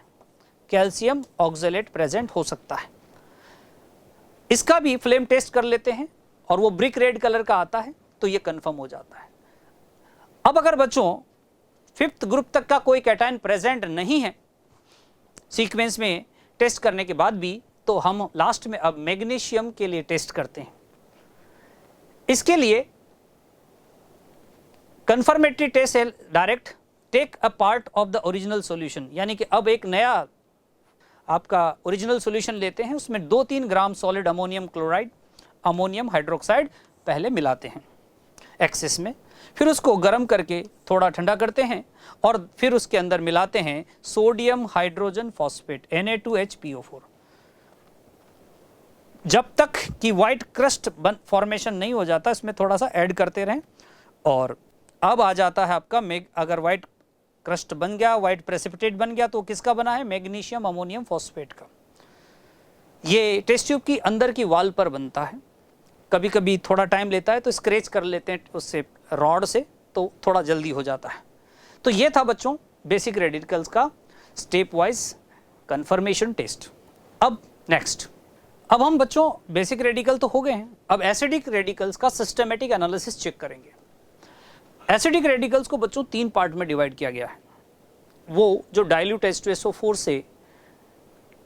कैल्शियम ऑक्सैलेट प्रेजेंट हो सकता है। इसका भी फ्लेम टेस्ट कर लेते हैं और वो ब्रिक रेड कलर का आता है तो ये कंफर्म हो जाता है। अब अगर बच्चों 5th ग्रुप तक का कोई कैटायन प्रेजेंट नहीं है सीक्वेंस में टेस्ट करने के बाद भी, तो हम लास्ट में अब मैग्नीशियम के लिए टेस्ट करते हैं। इसके लिए कंफर्मेटरी टेस्ट है direct take a part of the original solution, यानी कि अब एक नया आपका ओरिजिनल सॉल्यूशन लेते हैं, उसमें 2-3 gram solid ammonium chloride, ammonium hydroxide पहले मिलाते हैं एक्सेस में, फिर उसको गर्म करके थोड़ा ठंडा करते हैं और फिर उसके अंदर मिलाते हैं सोडियम हाइड्रोजन फॉस्फेट Na2HPO4। जब तक कि व्हाइट क्रस्ट फॉर्मेशन नहीं हो जाता इसमें थोड़ा सा ऐड करते रहें, और अब आ जाता है आपका अगर व्हाइट क्रस्ट बन गया, व्हाइट प्रेसिपिटेट बन गया, तो किसका बना है, मैग्नीशियम अमोनियम फॉस्फेट का। ये टेस्ट ट्यूब की अंदर की वाल पर बनता है, कभी कभी थोड़ा टाइम लेता है तो स्क्रैच कर लेते हैं उससे रॉड से, तो थोड़ा जल्दी हो जाता है। तो ये था बच्चों बेसिक रेडिकल्स का स्टेप वाइज कंफर्मेशन टेस्ट। अब नेक्स्ट, अब हम बच्चों बेसिक रेडिकल तो हो गए हैं, अब एसिडिक रेडिकल्स का सिस्टमेटिक एनालिसिस चेक करेंगे। एसिडिक रेडिकल्स को बच्चों 3 पार्ट में डिवाइड किया गया है। वो जो डाइल्यूट H2SO4 से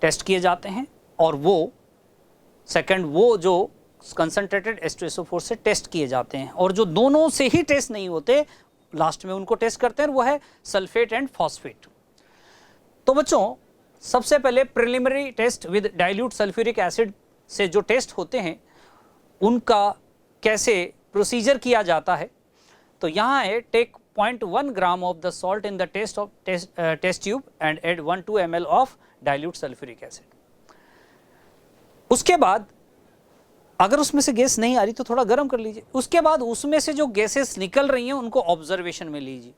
टेस्ट किए जाते हैं, और वो सेकंड वो जो कंसंट्रेटेड H2SO4 से टेस्ट किए जाते हैं, और जो दोनों से ही टेस्ट नहीं होते लास्ट में उनको टेस्ट करते हैं, वो है सल्फेट एंड फॉस्फेट। तो बच्चों सबसे पहले preliminary test with dilute sulphuric acid से जो टेस्ट होते हैं उनका कैसे प्रोसीजर किया जाता है, तो यहाँ है take 0.1 gram of the salt in the test tube and add 1-2 ml of dilute sulphuric acid. उसके बाद अगर उसमें से गैस नहीं आ रही तो थोड़ा गर्म कर लीजिए। उसके बाद उसमें से जो गैसेस निकल रही हैं उनको ऑब्जर्वेशन में लीजिए।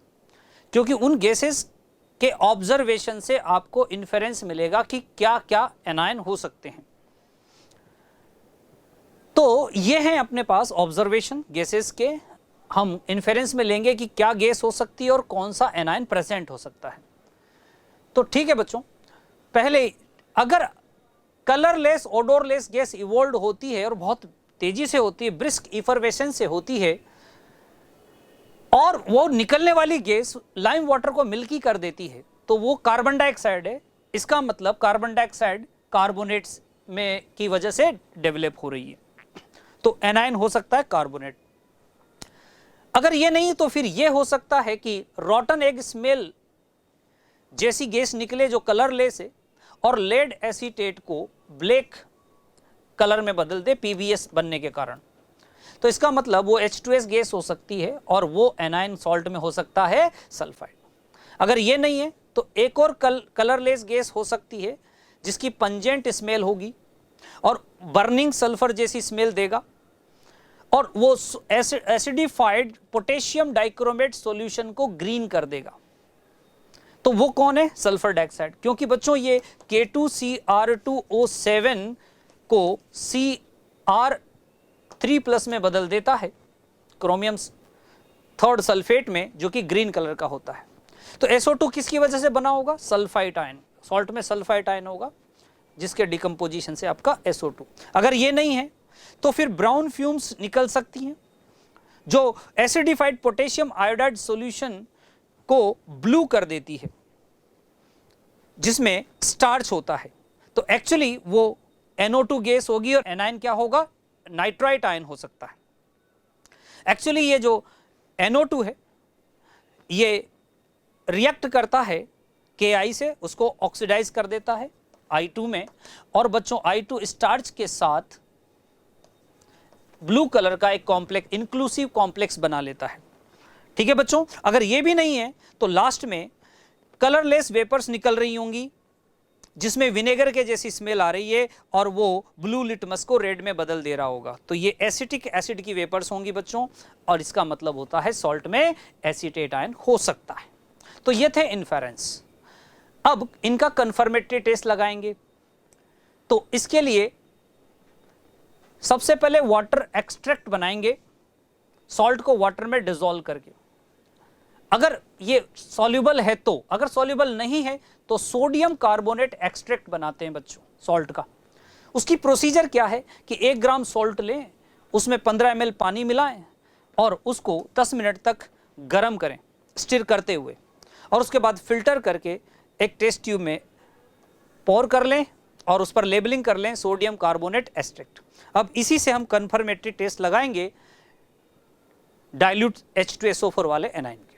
क्योंकि उन गैसेस के ऑब्जर्वेशन से आपको इन्फेरेंस मिलेगा कि क्या क्या एनायन हो सकते हैं। तो ये हैं अपने पास ऑब्जर्वेशन गैसेस के, हम इन्फेरेंस में लेंगे कि क्या गैस हो सकती है और कौन सा एनायन प्रेजेंट हो सकता है। तो ठीक है बच्चों, पहले अगर कलरलेस ओडोरलेस गैस इवॉल्व होती है और बहुत तेजी से होती है, ब्रिस्क इफर्वेशन से होती है, और वो निकलने वाली गैस लाइम वाटर को मिल्की कर देती है, तो वो कार्बन डाइऑक्साइड है। इसका मतलब कार्बन डाइऑक्साइड कार्बोनेट्स में की वजह से डेवलप हो रही है, तो एनायन हो सकता है कार्बोनेट। अगर ये नहीं तो फिर ये हो सकता है कि रॉटन एग स्मेल जैसी गैस निकले जो कलरलेस है और लेड एसीटेट को ब्लैक कलर में बदल दे पीबीएस बनने के कारण। तो इसका मतलब वो H2S गैस हो सकती है और वो एनायन सॉल्ट में हो सकता है सल्फाइड। अगर ये नहीं है तो एक और कलरलेस गैस हो सकती है जिसकी पंजेंट स्मेल होगी और बर्निंग सल्फर जैसी स्मेल देगा, और वो एसिडिफाइड पोटेशियम डाइक्रोमेट सॉल्यूशन को ग्रीन कर देगा। तो वो कौन है? Sulphur dioxide. क्योंकि बच्चों ये K2Cr2O7 को Cr3+ में बदल देता है क्रोमियम 3rd सल्फेट में, जो कि ग्रीन कलर का होता है। तो SO2 किसकी वजह से बना होगा? सल्फाइड आयन, सॉल्ट में सल्फाइड आयन होगा जिसके डिकम्पोजिशन से आपका SO2। अगर ये नहीं है तो फिर ब्राउन फ्यूम्स निकल सकती हैं जो एसिडिफाइड पोटेशियम आयोडाइड सॉल्यूशन को ब्लू कर देती है जिसमें स्टार्च होता है। तो एक्चुअली वो NO2 गैस होगी और एनायन क्या होगा? नाइट्राइट आयन हो सकता है। एक्चुअली ये जो NO2 है ये रिएक्ट करता है Ki से, उसको ऑक्सीडाइज कर देता है I2 में, और बच्चों I2 स्टार्च के साथ ब्लू कलर का एक कॉम्प्लेक्स, इंक्लूसिव कॉम्प्लेक्स बना लेता है। ठीक है बच्चों, अगर ये भी नहीं है तो लास्ट में कलरलेस वेपर्स निकल रही होंगी जिसमें विनेगर के जैसी स्मेल आ रही है और वो ब्लू लिटमस को रेड में बदल दे रहा होगा। तो ये एसिटिक एसिड की वेपर्स होंगी बच्चों, और इसका मतलब होता है सॉल्ट में एसीटेट आयन हो सकता है। तो ये थे इन्फेरेंस। अब इनका कंफर्मेटरी टेस्ट लगाएंगे। तो इसके लिए सबसे पहले वाटर एक्सट्रैक्ट बनाएंगे, सॉल्ट को वाटर में डिसॉल्व करके। अगर ये सॉल्युबल है तो, अगर सॉल्युबल नहीं है तो सोडियम कार्बोनेट एक्सट्रैक्ट बनाते हैं बच्चों सॉल्ट का। उसकी प्रोसीजर क्या है कि 1 ग्राम सॉल्ट लें, उसमें 15 ml पानी मिलाएं और उसको 10 मिनट तक गर्म करें स्टिर करते हुए, और उसके बाद फिल्टर करके एक टेस्ट ट्यूब में पोर कर लें और उस पर लेबलिंग कर लें सोडियम कार्बोनेट एक्सट्रैक्ट। अब इसी से हम कंफर्मेटरी टेस्ट लगाएंगे डाइल्यूट H2SO4 वाले एनायन के।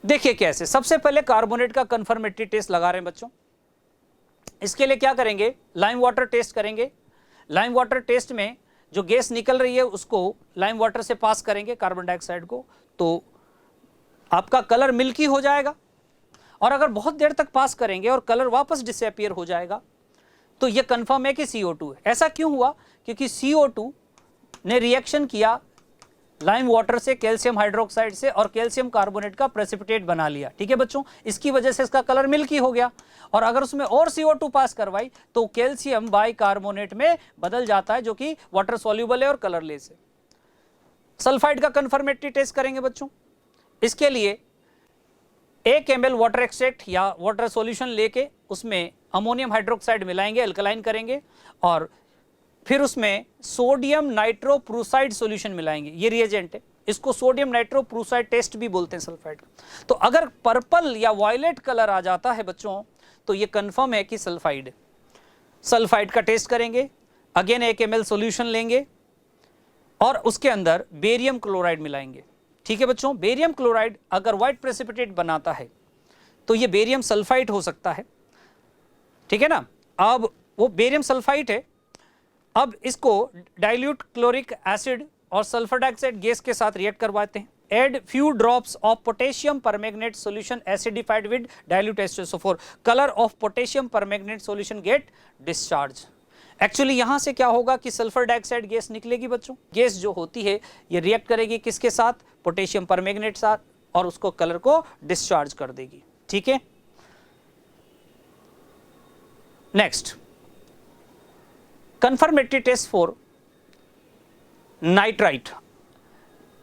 देखिए कैसे। सबसे पहले कार्बोनेट का कंफर्मेटरी टेस्ट लगा रहे हैं बच्चों। इसके लिए क्या करेंगे? लाइम वाटर टेस्ट करेंगे। लाइम वाटर टेस्ट में जो गैस निकल रही है उसको लाइम वाटर से पास करेंगे कार्बन डाइऑक्साइड को, तो आपका कलर मिल्की हो जाएगा। और अगर बहुत देर तक पास करेंगे और कलर वापस डिसअपीयर हो जाएगा तो यह कंफर्म है कि CO2 है। ऐसा क्यों हुआ? क्योंकि CO2 ने रिएक्शन किया लाइम वाटर से, कैल्शियम हाइड्रोक्साइड से, और कैल्शियम कार्बोनेट का प्रेसिपिटेट बना लिया। ठीक है बच्चों, इसकी वजह से इसका कलर मिल्की हो गया। और अगर उसमें और CO2 पास करवाई तो कैल्शियम बाइकार्बोनेट में बदल जाता है जो कि वाटर सॉल्युबल है और कलरलेस है। सल्फाइड का कंफर्मेटरी टेस्ट करेंगे बच्चों। इसके लिए 1 ml वाटर एक्सट्रैक्ट या वाटर सॉल्यूशन लेके उसमें अमोनियम हाइड्रोक्साइड मिलाएंगे, अल्कलाइन करेंगे, और फिर उसमें सोडियम नाइट्रोप्रूसाइड सॉल्यूशन मिलाएंगे। ये रिएजेंट है, इसको सोडियम नाइट्रोप्रूसाइड टेस्ट भी बोलते हैं सल्फाइड का। तो अगर पर्पल या वायलेट कलर आ जाता है बच्चों तो ये कंफर्म है कि सल्फाइड है। सल्फाइड का टेस्ट करेंगे, अगेन 1 ml सॉल्यूशन लेंगे और उसके अंदर बेरियम क्लोराइड मिलाएंगे। ठीक है बच्चों, बेरियम क्लोराइड अगर व्हाइट प्रेसिपिटेट बनाता है तो ये बेरियम सल्फाइड हो सकता है। ठीक है ना। अब वो बेरियम सल्फाइड है। अब इसको डाइल्यूट क्लोरिक एसिड और सल्फर डाइऑक्साइड गैस के साथ रिएक्ट करवाते हैं। Add few drops of potassium permanganate solution acidified with dilute H2SO4, colour of potassium permanganate solution get discharge. Actually यहां से क्या होगा कि सल्फर डाइऑक्साइड गैस निकलेगी बच्चों। गैस जो होती है ये रिएक्ट करेगी किसके साथ? पोटेशियम परमैंगनेट साथ और उसको कलर को डिस्चार्ज कर देगी। ठीक है, next confirmatory test for nitrite.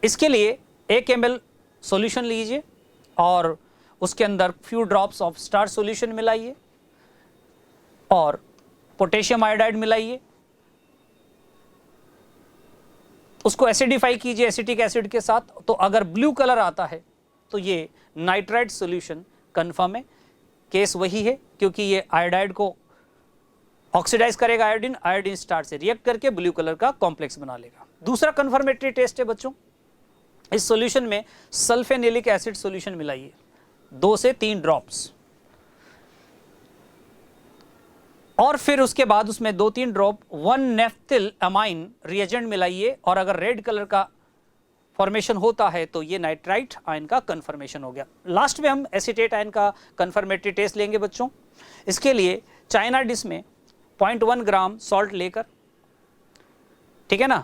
इसके लिए 1 ml सॉल्यूशन लीजिए और उसके अंदर few drops of starch solution मिलाइए और पोटेशियम आयोडाइड मिलाइए, उसको एसिडिफाई कीजिए एसिटिक एसिड के साथ। तो अगर ब्लू कलर आता है तो ये नाइट्राइट सॉल्यूशन कंफर्म है। केस वही है क्योंकि ये आयोडाइड को ऑक्सीडाइज करेगा, आयोडीन स्टार्च से रिएक्ट करके ब्लू कलर का कॉम्प्लेक्स बना लेगा। दूसरा कंफर्मेटरी टेस्ट है बच्चों, इस सॉल्यूशन में सल्फेनिलिक एसिड सॉल्यूशन मिलाइए 2 से 3 ड्रॉप्स और फिर उसके बाद उसमें 2-3 ड्रॉप 1-नेफ्थिल अमाइन रिएजेंट मिलाइए और अगर रेड कलर का फॉर्मेशन होता है तो ये नाइट्राइट आयन का कंफर्मेशन हो गया। लास्ट में हम एसीटेट आयन का कंफर्मेटरी टेस्ट लेंगे बच्चों। इसके लिए चाइना डिश में 0.1 ग्राम सॉल्ट लेकर, ठीक है ना,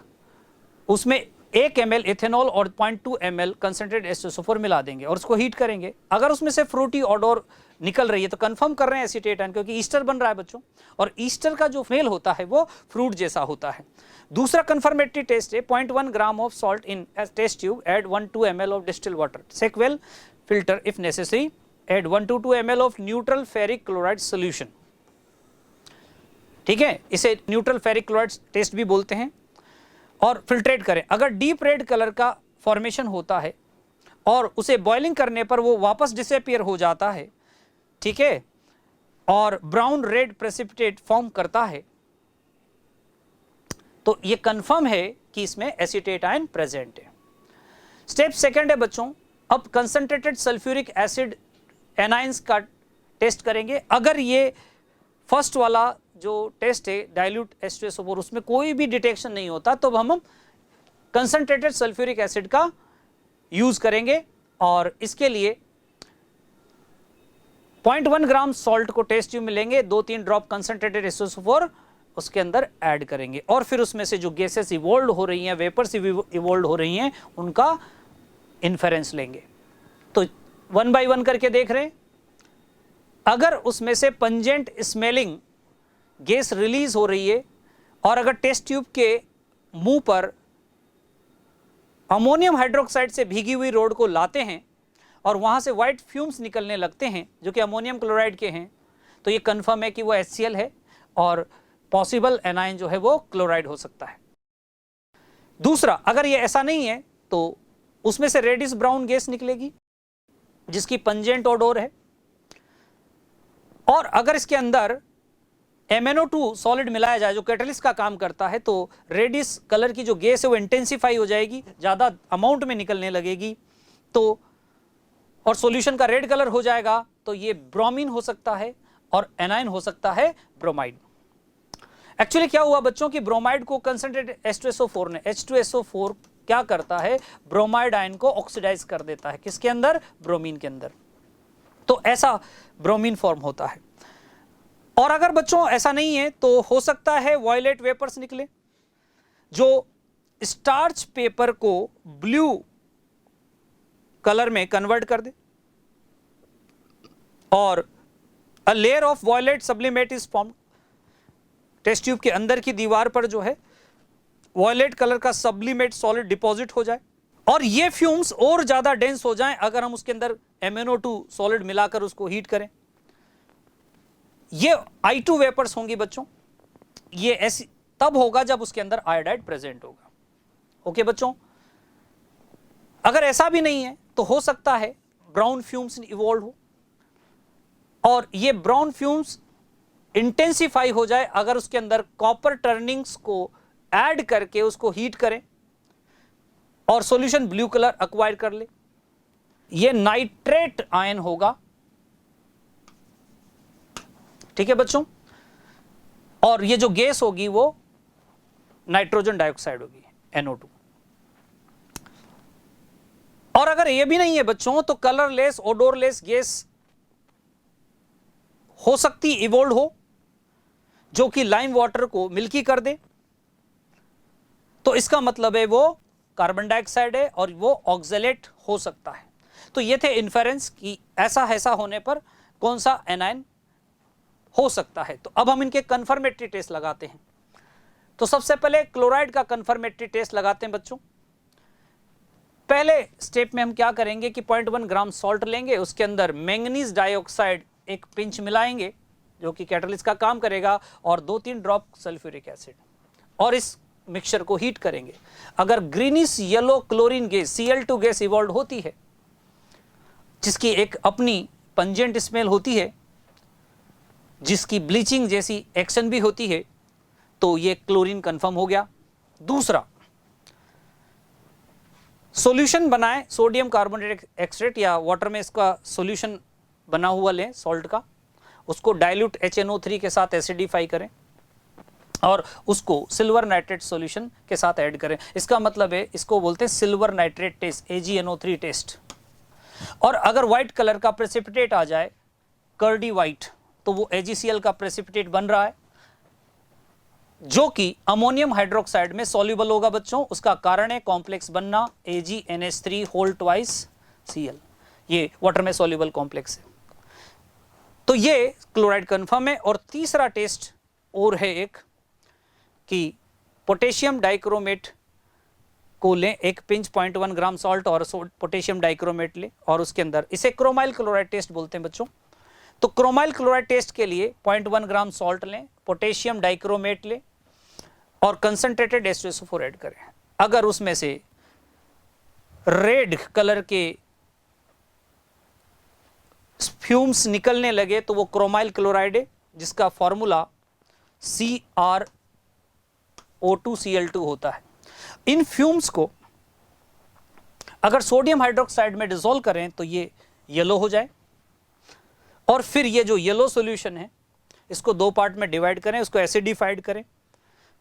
उसमें 1 ml इथेनॉल और 0.2 ml कंसंट्रेट H2SO4 मिला देंगे और उसको हीट करेंगे। अगर उसमें से फ्रूटी ऑडोर निकल रही है तो कंफर्म कर रहे हैं एसीटेट आयन, क्योंकि ईस्टर बन रहा है बच्चों और ईस्टर का जो स्मेल होता है वो फ्रूट जैसा होता है। दूसरा कंफर्मेटरी टेस्ट है 0.1 gram of salt in test tube, add 1-2 ml of distilled water, check well, filter if necessary, add 1-2 ml of neutral ferric chloride solution. ठीक है, इसे न्यूट्रल फेरिक क्लोराइड टेस्ट भी बोलते हैं और फिल्ट्रेट करें। अगर डीप रेड कलर का फॉर्मेशन होता है और उसे बॉइलिंग करने पर वो वापस डिसअपीयर हो जाता है, ठीक है, और ब्राउन रेड प्रेसिपिटेट फॉर्म करता है, तो ये कंफर्म है कि इसमें एसीटेट आयन प्रेजेंट है। स्टेप सेकंड है बच्चों, अब कंसंट्रेटेड सल्फ्यूरिक एसिड एनाइंस का टेस्ट करेंगे। अगर ये फर्स्ट वाला जो टेस्ट है डाइल्यूट H2SO4 उसमें कोई भी डिटेक्शन नहीं होता तो हम कंसंट्रेटेड सल्फ्यूरिक एसिड का यूज करेंगे और इसके लिए 0.1 ग्राम सॉल्ट को टेस्ट ट्यूब में लेंगे, 2-3 ड्रॉप कंसंट्रेटेड H2SO4 उसके अंदर ऐड करेंगे और फिर उसमें से जो गैसेस इवोल्व हो रही हैं, वेपर्स इवोल्व हो रही हैं, उनका इन्फेरेंस लेंगे। तो 1 बाय 1 करके देख रहे हैं। अगर उसमें से पंजेंट स्मेलिंग गैस रिलीज हो रही है और अगर टेस्ट ट्यूब के मुंह पर अमोनियम हाइड्रोक्साइड से भीगी हुई रोड को लाते हैं और वहां से व्हाइट फ्यूम्स निकलने लगते हैं जो कि अमोनियम क्लोराइड के हैं, तो ये कंफर्म है कि वो HCl है और पॉसिबल एनाइन जो है वो क्लोराइड हो सकता है। दूसरा, अगर ये ऐसा नहीं है तो उसमें से रेडिश ब्राउन गैस निकलेगी जिसकी पंजेंट ओडोर है और अगर इसके अंदर MnO2 सॉलिड मिलाया जाए जो कैटलिस्ट का काम करता है तो रेडिश कलर की जो गैस है वो इंटेंसिफाई हो जाएगी, ज़्यादा अमाउंट में निकलने लगेगी, तो और सॉल्यूशन का रेड कलर हो जाएगा, तो ये ब्रोमीन हो सकता है और एनाइन हो सकता है ब्रोमाइड। एक्चुअली क्या हुआ बच्चों कि ब्रोमाइड को कंसंट्रेटेड H2SO4 ने, H2SO4 क्या करता है, ब्रोमाइड आयन को ऑक्सीडाइज कर देता है, किसके अंदर, ब्रोमीन के अंदर, तो ऐसा ब्रोमीन फॉर्म होता है। और अगर बच्चों ऐसा नहीं है तो हो सकता है वॉयलेट वेपर्स निकले जो स्टार्च पेपर को ब्लू कलर में कन्वर्ट कर दे और a layer of violet sublimate is formed. Test tube के अंदर की दीवार पर जो है वॉयलेट कलर का सब्लिमेट सॉलिड डिपॉजिट हो जाए और ये फ्यूम्स और ज्यादा डेंस हो जाएं अगर हम उसके अंदर MnO2 सॉलिड मिलाकर उसको हीट करें। ये I2 वेपर्स होंगी बच्चों, ये ऐसी तब होगा जब उसके अंदर आयोडाइड प्रेजेंट होगा। ओके बच्चों, अगर ऐसा भी नहीं है तो हो सकता है ब्राउन फ्यूम्स इवॉल्व हो और ये ब्राउन फ्यूम्स इंटेंसिफाई हो जाए अगर उसके अंदर कॉपर टर्निंग्स को ऐड करके उसको हीट करें और सॉल्यूशन ब्लू कलर एक्वायर कर ले, ये नाइट्रेट आयन होगा। ठीक है बच्चों, और ये जो गैस होगी वो नाइट्रोजन डाइऑक्साइड होगी, NO2। और अगर ये भी नहीं है बच्चों तो कलरलेस ओडोरलेस गैस हो सकती इवोल्व हो जो कि लाइम वाटर को मिल्की कर दे, तो इसका मतलब है वो कार्बन डाइऑक्साइड है और वो ऑक्सलेट हो सकता है। तो ये थे इन्फेरेंस कि ऐसा होने पर कौन सा एनायन हो सकता है। तो अब हम इनके कंफर्मेटरी टेस्ट लगाते हैं। तो सबसे पहले क्लोराइड का कंफर्मेटरी टेस्ट लगाते हैं बच्चों। पहले स्टेप में हम क्या करेंगे कि 0.1 ग्राम सॉल्ट लेंगे, उसके अंदर मैंगनीज डाइऑक्साइड एक पिंच मिलाएंगे जो कि कैटलिस्ट का काम करेगा, और 2-3 ड्रॉप सल्फ्यूरिक एसिड, और इस मिक्सचर को हीट करेंगे। अगर greenish yellow chlorine gas Cl2 gas evolve होती है जिसकी एक अपनी पंजेंट स्मेल होती है, जिसकी ब्लीचिंग जैसी एक्शन भी होती है, तो ये क्लोरीन कंफर्म हो गया। दूसरा, सॉल्यूशन बनाएं सोडियम कार्बोनेट एक्सट्रेट या वाटर में इसका सॉल्यूशन बना हुआ लें सॉल्ट का, उसको डाइल्यूट HNO3 के साथ एसिडिफाई करें और उसको सिल्वर नाइट्रेट सॉल्यूशन के साथ ऐड करें। इसका मतलब है, इसको बोलते हैं silver nitrate test, AgNO3 test. और अगर व्हाइट कलर का प्रेसिपिटेट आ जाए, कर्डी व्हाइट, तो वो AgCl का प्रेसिपिटेट बन रहा है जो कि अमोनियम हाइड्रोक्साइड में सॉल्युबल होगा बच्चों। उसका कारण है कॉम्प्लेक्स बनना AgNH3 होल ट्वाइस Cl, ये वाटर में सॉल्युबल कॉम्प्लेक्स है। तो ये क्लोराइड कंफर्म है। और तीसरा टेस्ट और है एक कि पोटेशियम डाइक्रोमेट को लें, एक पिंच 0.1 ग्राम सॉल्ट और पोटेशियम डाइक्रोमेट लें, और उसके अंदर इसे क्रोमाइल क्लोराइड टेस्ट बोलते हैं बच्चों। तो क्रोमाइल क्लोराइड टेस्ट के लिए 0.1 ग्राम सॉल्ट लें, पोटेशियम डाइक्रोमेट लें और कंसंट्रेटेड H2SO4 ऐड करें। अगर उसमें से रेड कलर के फ्यूम्स निकलने लगे तो वो क्रोमाइल क्लोराइड है, जिसका फॉर्मूला CrO2Cl2 होता है। इन फ्यूम्स को अगर सोडियम हाइड्रोक्साइड में डिसॉल्व करें तो ये येलो हो जाए, और फिर ये जो येलो सॉल्यूशन है इसको 2 पार्ट में डिवाइड करें, उसको एसिडिफाइड करें।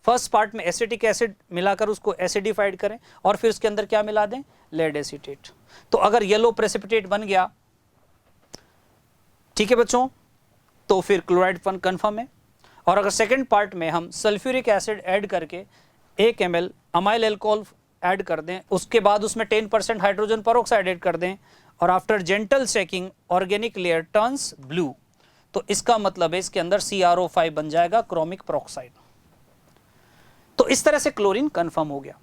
फर्स्ट पार्ट में एसिटिक एसिड मिलाकर उसको एसिडिफाइड करें, और फिर उसके अंदर क्या मिला दें, लेड एसीटेट। तो अगर येलो प्रेसिपिटेट बन गया, ठीक है बच्चों, तो फिर क्लोराइड कंफर्म है। और अगर सेकंड पार्ट में हम सल्फ्यूरिक एसिड ऐड करके 1 ml अमाइल एल्कोहल ऐड कर दें, उसके बाद उसमें 10% हाइड्रोजन पेरोक्साइड ऐड कर दें, और after gentle checking organic layer turns blue, तो इसका मतलब है इसके अंदर CrO5 बन जाएगा, क्रोमिक पेरोक्साइड। तो इस तरह से क्लोरीन कंफर्म हो गया।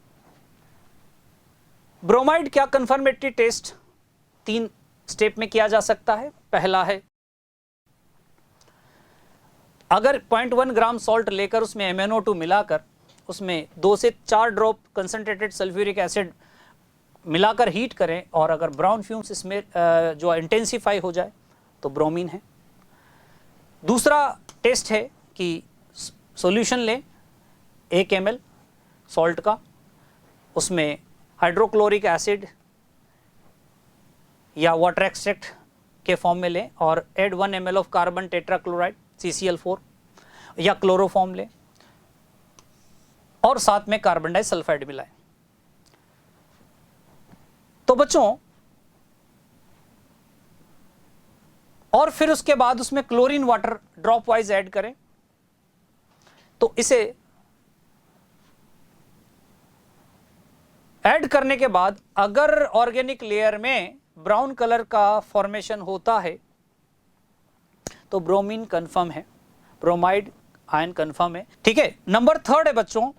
ब्रोमाइड क्या कंफर्मेटरी टेस्ट 3 स्टेप में किया जा सकता है। पहला है, अगर 0.1 ग्राम सॉल्ट लेकर उसमें MnO2 मिलाकर उसमें 2 से 4 ड्रॉप कंसंट्रेटेड सल्फ्यूरिक एसिड मिलाकर हीट करें, और अगर ब्राउन फ्यूम्स इसमें जो इंटेंसिफाई हो जाए तो ब्रोमीन है। दूसरा टेस्ट है कि सॉल्यूशन लें 1 ml सॉल्ट का, उसमें हाइड्रोक्लोरिक एसिड या वाटर एक्सट्रैक्ट के फॉर्म में लें, और add 1 ml of carbon tetrachloride CCl4 या क्लोरोफॉर्म लें, और साथ में कार्बन डाइसल्फाइड मिलाएं। तो बच्चों, और फिर उसके बाद उसमें chlorine water drop wise add करें। तो इसे ऐड करने के बाद अगर ऑर्गेनिक लेयर में ब्राउन कलर का फॉर्मेशन होता है तो ब्रोमीन कंफर्म है, ब्रोमाइड आयन कंफर्म है। ठीक है। नंबर 3 है बच्चों,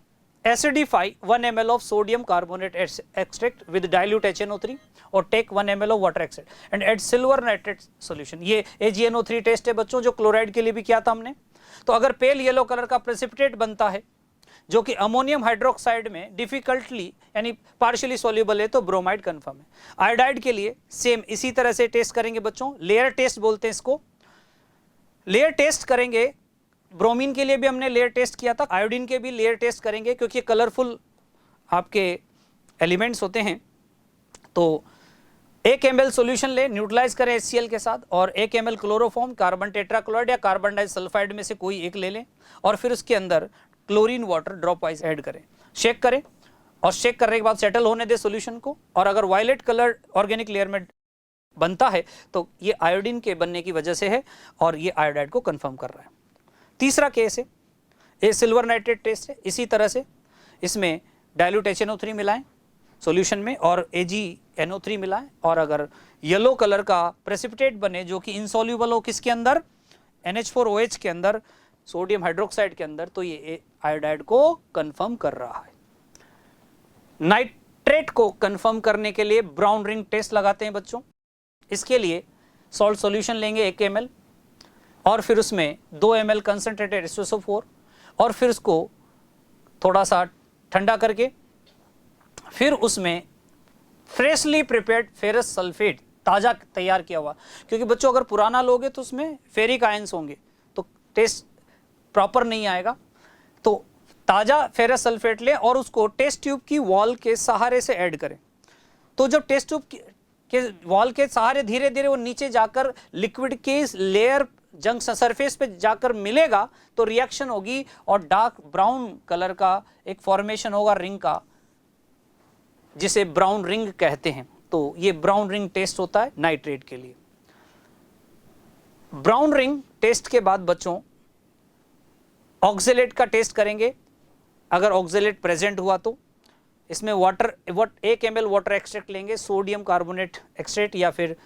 acidify 1 ml of sodium carbonate extract with dilute HNO3 और take 1 ml of water extract and add silver nitrate solution. ये AgNO3 टेस्ट है बच्चों, जो क्लोराइड के लिए भी किया था हमने। तो अगर पेल येलो कलर का प्रेसिपिटेट बनता है जो कि अमोनियम हाइड्रोक्साइड में डिफिकल्टली यानी पार्शियली सॉल्युबल है, तो ब्रोमाइड कंफर्म है। आयोडाइड के लिए सेम इसी तरह से टेस्ट करेंगे बच्चों, लेयर टेस्ट बोलते हैं इसको। लेयर टेस्ट करेंगे, ब्रोमीन के लिए भी हमने लेयर टेस्ट किया था, आयोडीन के भी लेयर टेस्ट करेंगे क्योंकि कलरफुल आपके एलिमेंट्स होते हैं। तो 1 ml सॉल्यूशन ले, न्यूट्रलाइज करें HCl के साथ, और 1 ml क्लोरोफॉर्म, कार्बन टेट्राक्लोराइड या कार्बन डाइसल्फाइड में से कोई एक ले लें, और फिर उसके अंदर chlorine water drop wise add करें, शेक करें, और शेक करने के बाद सेटल होने दे सॉल्यूशन को। और अगर वायलेट कलर ऑर्गेनिक लेयर में बनता है तो ये आयोडीन के बनने की वजह से है, और ये आयोडाइड को कंफर्म कर रहा है। तीसरा केस है, ये सिल्वर नाइट्रेट टेस्ट है। इसी तरह से इसमें डाइल्यूट HNO3 मिलाएं सॉल्यूशन में, और NO3 मिलाएं, और अगर येलो कलर का प्रेसिपिटेट बने जो कि इनसॉल्यूबल हो किसके अंदर, NH4OH के अंदर, सोडियम हाइड्रोक्साइड के अंदर, तो ये आयोडाइड को कंफर्म कर रहा है। नाइट्रेट को कंफर्म करने के लिए ब्राउन रिंग टेस्ट लगाते हैं बच्चों। इसके लिए सॉल्ट सॉल्यूशन लेंगे 1 ml, और फिर उसमें 2 ml कंसंट्रेटेड H2SO4, और फिर उसको थोड़ा सा ठंडा करके फिर उसमें फ्रेशली प्रिपेयर्ड फेरस सल्फेट, ताज़ा तैयार किया हुआ, क्योंकि बच्चों अगर पुराना लोगे तो उसमें फेरिक आयंस होंगे तो टेस्ट प्रॉपर नहीं आएगा। तो ताज़ा फेरस सल्फेट लें और उसको टेस्ट ट्यूब की वॉल के सहारे से ऐड करें। तो जब टेस्ट ट्यूब के वॉल के सहारे धीरे धीरे वो नीचे जाकर लिक्विड के लेयर जंक्शन सरफेस पे जाकर मिलेगा तो रिएक्शन होगी और डार्क ब्राउन कलर का एक फॉर्मेशन होगा रिंग का, जिसे ब्राउन रिंग कहते हैं। तो ये ब्राउन रिंग टेस्ट होता है नाइट्रेट के लिए। ब्राउन रिंग टेस्ट के बाद बच्चों ऑक्जेलेट का टेस्ट करेंगे। अगर ऑक्जेलेट प्रेजेंट हुआ तो इसमें 1 ml वाटर एक्सट्रैक्ट लेंगे, सोडियम कार्बोनेट एक्सट्रैक्ट, या फिर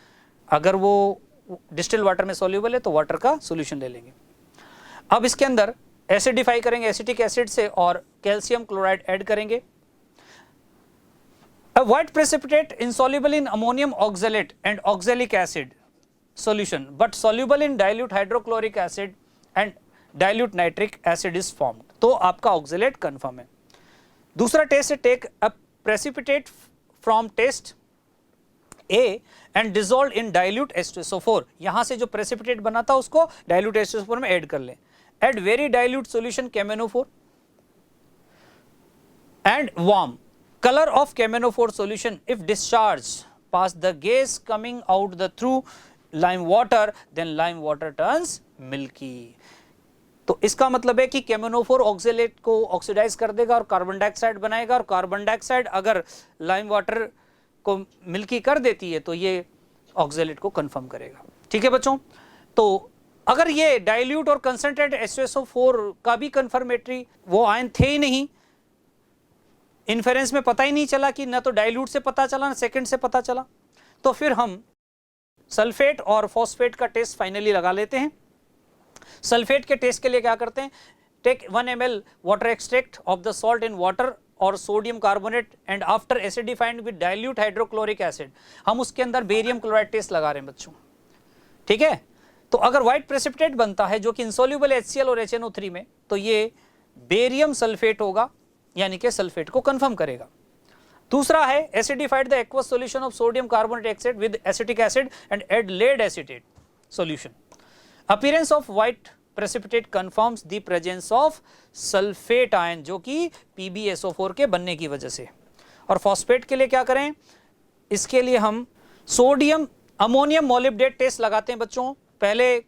अगर वो डिस्टिल वाटर में सॉल्यूबल है तो वाटर का सॉल्यूशन ले लेंगे। अब इसके अंदर एसिडिफाई करेंगे एसिटिक एसिड से और कैल्शियम क्लोराइड ऐड करेंगे। A white precipitate insoluble in ammonium oxalate and oxalic acid solution but soluble in dilute hydrochloric acid and dilute nitric acid is formed। तो आपका oxalate confirm है। दूसरा test है take a precipitate from test A and dissolved in dilute H2SO4। यहां से जो precipitate बना था उसको dilute H2SO4 में ऐड कर लें। Add very dilute solution KMnO4 and warm color of KMnO4 solution if discharge pass the gas coming out the through lime water then lime water turns milky। तो इसका मतलब है कि KMnO4 ऑक्जेलेट को oxidise कर देगा और कार्बन डाइऑक्साइड बनाएगा, और कार्बन डाइऑक्साइड अगर लाइम वाटर को मिल्की कर देती है तो ये ऑक्जेलेट को कंफर्म करेगा। ठीक है बच्चों, तो अगर ये डाइल्यूट और कंसंट्रेटेड H2SO4 का भी कंफर्मेटरी वो आयन थे ही नहीं, इन्फेरेंस में पता ही नहीं चला कि ना तो डाइल्यूट से पता चला ना सेकंड से पता चला, तो फिर हम सल्फेट और फॉस्फेट का टेस्ट फाइनली लगा लेते हैं। सल्फेट के टेस्ट के लिए क्या करते हैं, take 1 ml water extract of the salt in water और sodium carbonate and after acidified with dilute hydrochloric acid, हम उसके अंदर बेरियम क्लोराइड टेस्ट लगा रहे हैं बच्चों। ठीक है, तो अगर व्हाइट प्रेसिपिटेट बनता है जो कि इंसॉल्यूबल HCl और HNO3 में, तो ये बेरियम सल्फेट होगा, यानी कि सल्फेट को कंफर्म करेगा। दूसरा है acidified the aqueous solution of sodium carbonate extract with acetic acid and add lead acetate solution. Appearance of white precipitate confirms the presence of sulphate ion जो कि PbSO4 के बनने की वजह से। और फॉस्फेट के लिए क्या करें, इसके लिए हम सोडियम अमोनियम मोलिब्डेट टेस्ट लगाते हैं बच्चों। पहले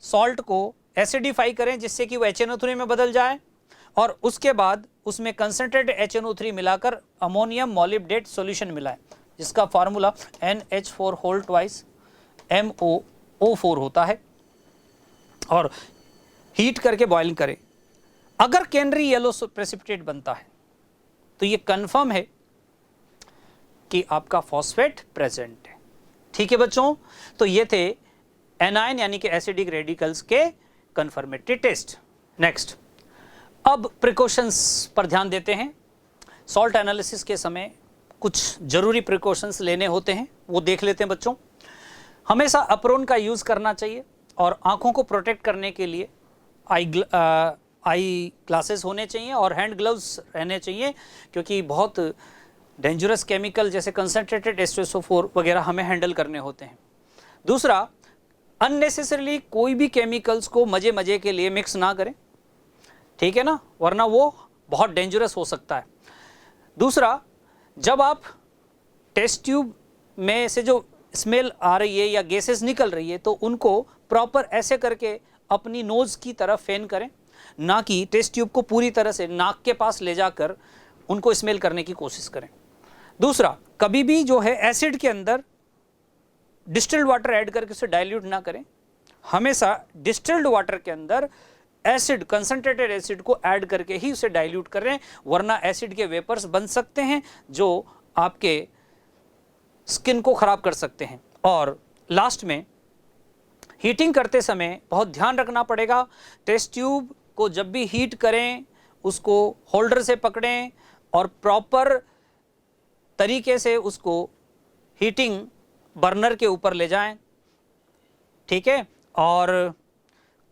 सॉल्ट को एसिडिफाई करें जिससे कि वो HNO3 में बदल जाए, और उसके बाद उसमें कंसंट्रेटेड HNO3 मिलाकर अमोनियम मोलिब्डेट सॉल्यूशन मिलाएं, जिसका formula NH4 whole twice MOO4 होता है, और हीट करके बॉइलिंग करें। अगर कैनरी येलो प्रेसिपिटेट बनता है तो ये कंफर्म है कि आपका फॉस्फेट प्रेजेंट है। ठीक है बच्चों, तो ये थे एनायन यानी कि एसिडिक रेडिकल्स के कंफर्मेटरी टेस्ट। नेक्स्ट, अब प्रिकॉशंस पर ध्यान देते हैं। सॉल्ट एनालिसिस के समय कुछ जरूरी प्रिकॉशंस लेने होते हैं, वो देख लेते हैं बच्चों। हमेशा अप्रोन का यूज करना चाहिए, और आंखों को प्रोटेक्ट करने के लिए आई ग्लासेस होने चाहिए और हैंड ग्लव्स रहने चाहिए, क्योंकि बहुत डेंजरस केमिकल जैसे कंसंट्रेटेड H2SO4 वगैरह हमें हैंडल करने होते हैं। दूसरा, अननेसेसरीली कोई भी केमिकल्स को मजे मजे के लिए मिक्स ना करें, ठीक है ना, वरना वो बहुत डेंजरस हो सकता है। दूसरा, जब आप टेस्ट ट्यूब में से जो स्मेल आ रही है या गैसेस निकल रही है तो उनको प्रॉपर ऐसे करके अपनी नोज की तरफ फैन करें, ना कि टेस्ट ट्यूब को पूरी तरह से नाक के पास ले जाकर उनको स्मेल करने की कोशिश करें। दूसरा, कभी भी जो है एसिड के अंदर डिस्टिल्ड वाटर ऐड करके उसे डाइल्यूट ना करें। हमेशा डिस्टिल्ड वाटर के अंदर एसिड, कंसंट्रेटेड एसिड को ऐड करके ही उसे डाइल्यूट करें, वरना एसिड के वेपर्स बन सकते हैं जो आपके स्किन को खराब कर सकते हैं। और लास्ट में हीटिंग करते समय बहुत ध्यान रखना पड़ेगा, टेस्ट ट्यूब को जब भी हीट करें उसको होल्डर से पकड़ें और प्रॉपर तरीके से उसको हीटिंग बर्नर के ऊपर ले जाएं, ठीक है। और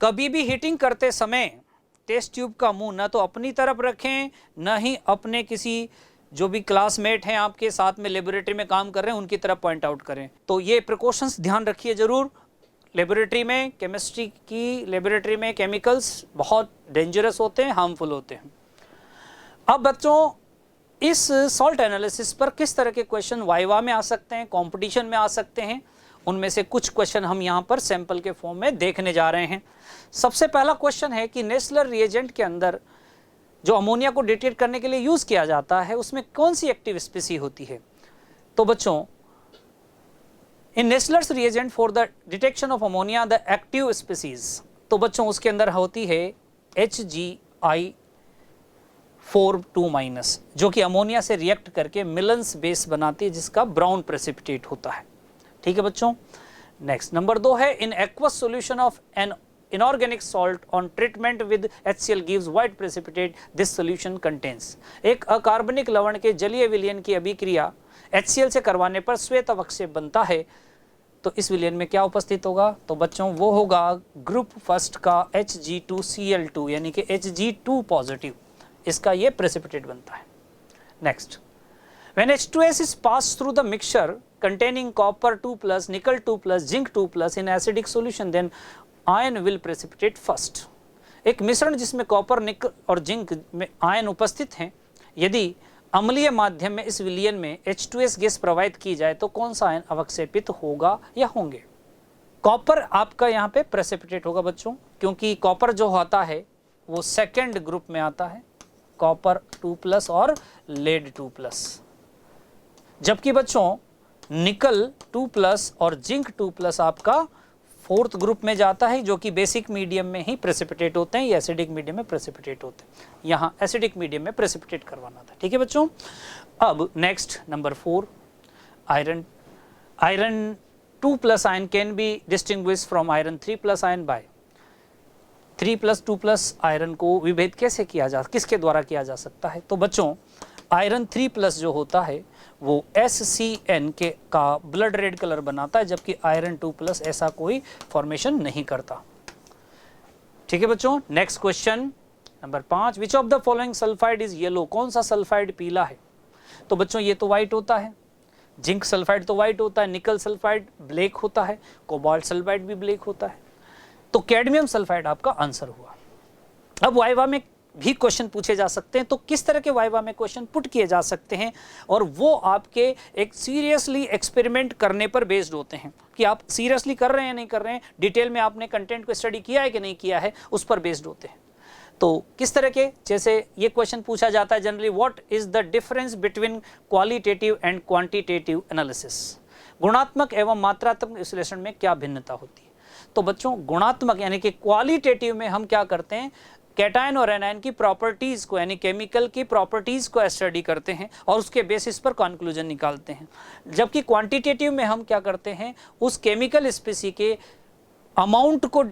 कभी भी हीटिंग करते समय टेस्ट ट्यूब का मुंह ना तो अपनी तरफ रखें, ना ही अपने किसी जो भी क्लासमेट हैं आपके साथ में लेबोरेटरी में काम कर रहे हैं उनकी तरफ पॉइंट आउट करें। तो ये प्रिकॉशंस ध्यान रखिए जरूर। लेबोरेटरी में, केमिस्ट्री की लेबोरेटरी में केमिकल्स बहुत डेंजरस होते हैं, हार्मफुल होते हैं। अब बच्चों इस सॉल्ट एनालिसिस पर किस तरह के क्वेश्चन वाइवा में आ सकते हैं, कंपटीशन में आ सकते हैं, उनमें से कुछ क्वेश्चन हम यहाँ पर सैंपल के फॉर्म में देखने जा रहे हैं। सबसे पहला क्वेश्चन है कि नेस्लर रिएजेंट के अंदर जो अमोनिया को डिटेक्ट करने के लिए यूज किया जाता है उसमें कौन सी एक्टिव स्पीसी होती है। तो बच्चों in Nessler's reagent for the detection of ammonia the active species, तो बच्चों उसके अंदर होती है HgI4 जो कि अमोनिया से रिएक्ट करके मिलन्स बेस बनाती है जिसका ब्राउन प्रेसिपिटेट होता है, ठीक है बच्चों। नेक्स्ट नंबर 2 है in aqueous solution of an inorganic salt on treatment with HCl gives white precipitate, this solution contains, एक अकार्बनिक लवण के जलीय विलयन की अभिक्रिया HCl से करवाने पर श्वेत अवक्षेप बनता है, तो इस विलयन में क्या उपस्थित होगा। तो बच्चों वो होगा ग्रुप फर्स्ट का Hg2Cl2 यानी कि Hg2 पॉजिटिव, इसका ये प्रेसिपिटेट बनता है। Next, when H2S is passed through the mixture containing copper 2+, nickel 2+, zinc 2+ in acidic solution, then ion will precipitate first. एक मिश्रण जिसमें कॉपर, निकल और जिंक में आयन उपस्थित हैं, यदि अम्लीय माध्यम में इस विलयन में H2S गैस प्रवाहित की जाए तो कौन सा आयन अवक्षेपित होगा या होंगे। कॉपर आपका यहाँ पे प्रेसिपिटेट होगा बच्चों, क्योंकि कॉपर जो होता है वो सेकेंड ग्रुप में आता है, कॉपर 2+ और लेड 2+, जबकि बच्चों निकल 2+ और जिंक 2+ आपका फोर्थ ग्रुप में जाता है, जो कि बेसिक मीडियम में ही प्रेसिपिटेट होते हैं या एसिडिक मीडियम में प्रेसिपिटेट होते हैं। यहाँ एसिडिक मीडियम में प्रेसिपिटेट करवाना था, ठीक है बच्चों। अब next number 4, iron 2+ ion can be distinguish from iron 3+ ion bye 3+ 2+ iron को विभेद कैसे किया जा, किसके द्वारा किया जा सकता है। तो बच्चों आयरन 3+ जो होता है वो SCN के का ब्लड रेड कलर बनाता है, जबकि आयरन 2+ ऐसा कोई फॉर्मेशन नहीं करता, ठीक है बच्चों। Next question number 5, which of the following sulphide is yellow, कौन सा सल्फाइड पीला है। तो बच्चों ये तो व्हाइट होता है, जिंक सल्फाइड तो व्हाइट होता है, निकल सल्फाइड ब्लैक होता है, कोबाल्ट सल्फाइड भी ब्लैक होता है, तो कैडमियम सल्फाइड आपका आंसर हुआ। अब वाइवा में भी क्वेश्चन पूछे जा सकते हैं, तो किस तरह के वाइवा में क्वेश्चन पुट किए जा सकते हैं, और वो आपके एक सीरियसली एक्सपेरिमेंट करने पर बेस्ड होते हैं कि आप सीरियसली कर रहे हैं नहीं कर रहे हैं, डिटेल में आपने कंटेंट को स्टडी किया है कि नहीं किया है, उस पर बेस्ड होते हैं। तो किस तरह के, जैसे ये क्वेश्चन पूछा जाता है generally, what is the difference between qualitative and quantitative analysis, गुणात्मक एवं मात्रात्मक विश्लेषण में क्या भिन्नता होती है। तो बच्चों गुणात्मक यानी कि क्वालिटेटिव में हम क्या करते हैं, कैटायन और एनायन की प्रॉपर्टीज को यानी केमिकल की प्रॉपर्टीज को स्टडी करते हैं और उसके बेसिस पर कंक्लूजन निकालते हैं, जबकि क्वांटिटेटिव में हम क्या करते हैं, उस केमिकल स्पीसी के अमाउंट को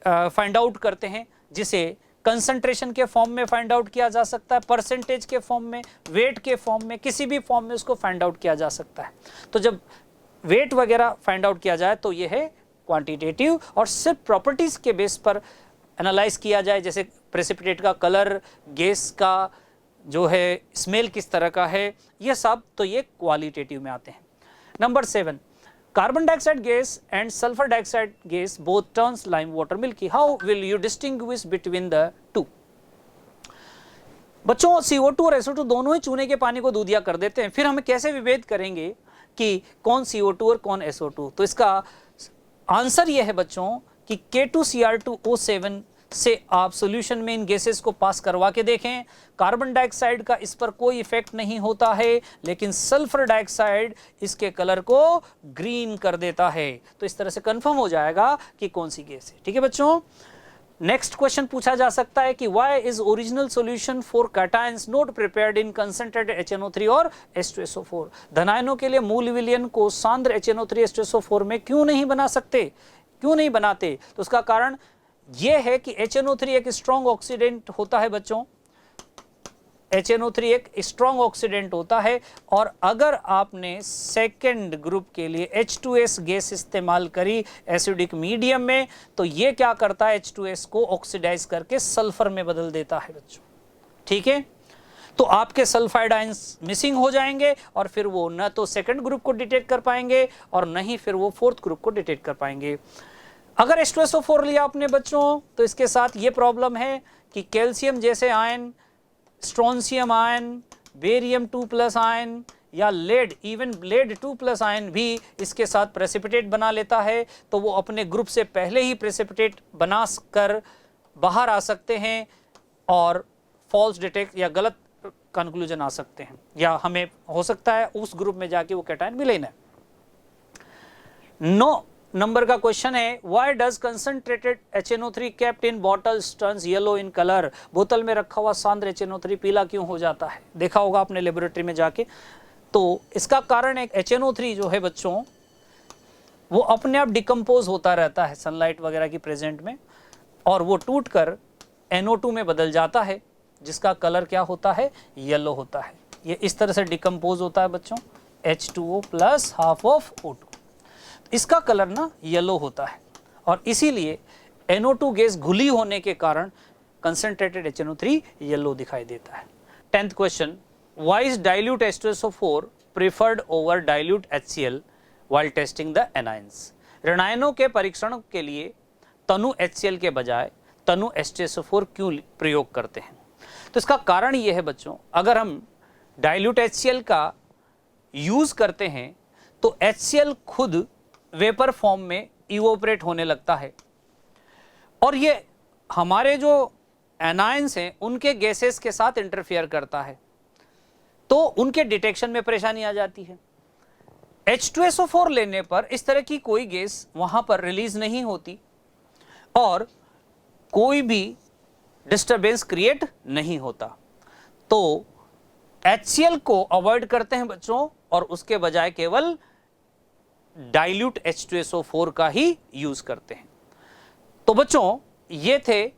फाइंड आउट करते हैं, जिसे कंसंट्रेशन के फॉर्म में फाइंड आउट किया जा सकता है, परसेंटेज के फॉर्म में, वेट के फॉर्म में, किसी भी फॉर्म में उसको फाइंड आउट किया जा सकता है। तो जब वेट वगैरह फाइंड आउट किया जाए तो ये है क्वांटिटेटिव, और सिर्फ प्रॉपर्टीज के बेस पर एनालाइज किया जाए, जैसे प्रेसिपिटेट का कलर, गैस का जो है स्मेल किस तरह का है, ये सब, तो ये क्वालिटेटिव में आते हैं। Number 7, carbon dioxide gas and sulphur dioxide gas both turns lime water milky, how will you distinguish between the two. बच्चों CO2 और SO2 दोनों ही चूने के पानी को दूधिया कर देते हैं, फिर हम कैसे विभेद करेंगे कि कौन CO2 और कौन SO2। तो इसका आंसर यह है बच्चों कि K2Cr2O7 से आप सॉल्यूशन में इन गैसेस को पास करवा के देखें, कार्बन डाइऑक्साइड का इस पर कोई इफेक्ट नहीं होता है, लेकिन सल्फर डाइऑक्साइड इसके कलर को ग्रीन कर देता है। तो इस तरह से कंफर्म हो जाएगा कि कौन सी गैस है, ठीक है बच्चों। नेक्स्ट क्वेश्चन पूछा जा सकता है कि why is original solution for cations not prepared in concentrated HNO3 और H2SO4। धनायनों के लिए मूल विलयन को सांद्र HNO3 H2SO4 में क्यों नहीं बना सकते, क्यों नहीं बनाते? तो उसका कारण यह है कि HNO3 एक स्ट्रॉन्ग ऑक्सीडेंट होता है बच्चों, HNO3 एक स्ट्रॉन्ग ऑक्सीडेंट होता है, और अगर आपने सेकेंड ग्रुप के लिए H2S गैस इस्तेमाल करी एसिडिक मीडियम में, तो ये क्या करता है, H2S को ऑक्सीडाइज करके सल्फर में बदल देता है बच्चों। ठीक है, तो आपके सल्फाइड आयंस मिसिंग हो जाएंगे और फिर वो न तो सेकेंड ग्रुप को डिटेक्ट कर पाएंगे और न ही फिर वो फोर्थ ग्रुप को डिटेक्ट कर पाएंगे। अगर H2SO4 लिया आपने बच्चों, तो इसके साथ ये प्रॉब्लम है कि कैल्शियम जैसे ion, strontium ion, barium 2+ ion या लेड, इवन लेड 2+ आयन भी इसके साथ प्रेसिपिटेट बना लेता है, तो वो अपने ग्रुप से पहले ही प्रेसिपिटेट बना कर बाहर आ सकते हैं और फॉल्स डिटेक्ट या गलत कंक्लूजन आ सकते हैं, या हमें हो सकता है उस ग्रुप में जाके वो कैटायन भी लेना है। 9 नंबर का क्वेश्चन है, why does concentrated HNO3 kept in bottles turns yellow in colour? बोतल में रखा हुआ सांद्र HNO3 पीला क्यों हो जाता है? देखा होगा आपने लेबोरेटरी में जाके। तो इसका कारण एक HNO3 जो है बच्चों, वो अपने आप डिकम्पोज होता रहता है सनलाइट वगैरह की प्रेजेंट में, और वो टूट कर NO2 में बदल जाता है, जिसका कलर क्या होता है, येलो होता है। ये इस तरह से डिकम्पोज होता है बच्चों, H2O plus half of O2, इसका कलर ना येलो होता है, और इसीलिए NO2 गैस घुली होने के कारण कंसंट्रेटेड HNO3 येलो दिखाई देता है। 10th question, why is dilute H2SO4 preferred over dilute HCl while testing the anions? ऋणायनों के परीक्षण के लिए तनु HCl के बजाय तनु H2SO4 क्यों प्रयोग करते हैं? तो इसका कारण यह है बच्चों, अगर हम डाइल्यूट HCl का यूज करते हैं तो HCl खुद वेपर फॉर्म में इवोपरेट होने लगता है, और ये हमारे जो एनायंस हैं उनके गैसेस के साथ इंटरफेयर करता है, तो उनके डिटेक्शन में परेशानी आ जाती है। H2SO4 लेने पर इस तरह की कोई गैस वहां पर रिलीज नहीं होती और कोई भी डिस्टरबेंस क्रिएट नहीं होता, तो HCl को अवॉइड करते हैं बच्चों, और उसके बजाय केवल डाइल्यूट H2SO4 का ही यूज करते हैं। तो बच्चों ये थे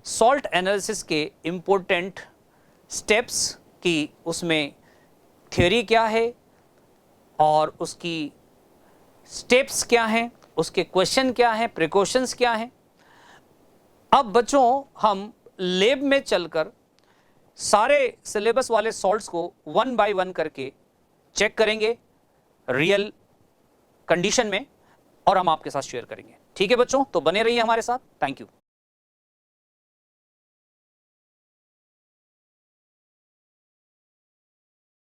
सॉल्ट एनालिसिस के इंपॉर्टेंट स्टेप्स की, उसमें थ्योरी क्या है और उसकी स्टेप्स क्या हैं, उसके क्वेश्चन क्या हैं, प्रिकॉशंस क्या हैं। अब बच्चों हम लैब में चलकर सारे सिलेबस वाले सॉल्ट्स को 1 by 1 करके चेक करेंगे रियल कंडीशन में, और हम आपके साथ शेयर करेंगे। ठीक है बच्चों, तो बने रहिए हमारे साथ। Thank you.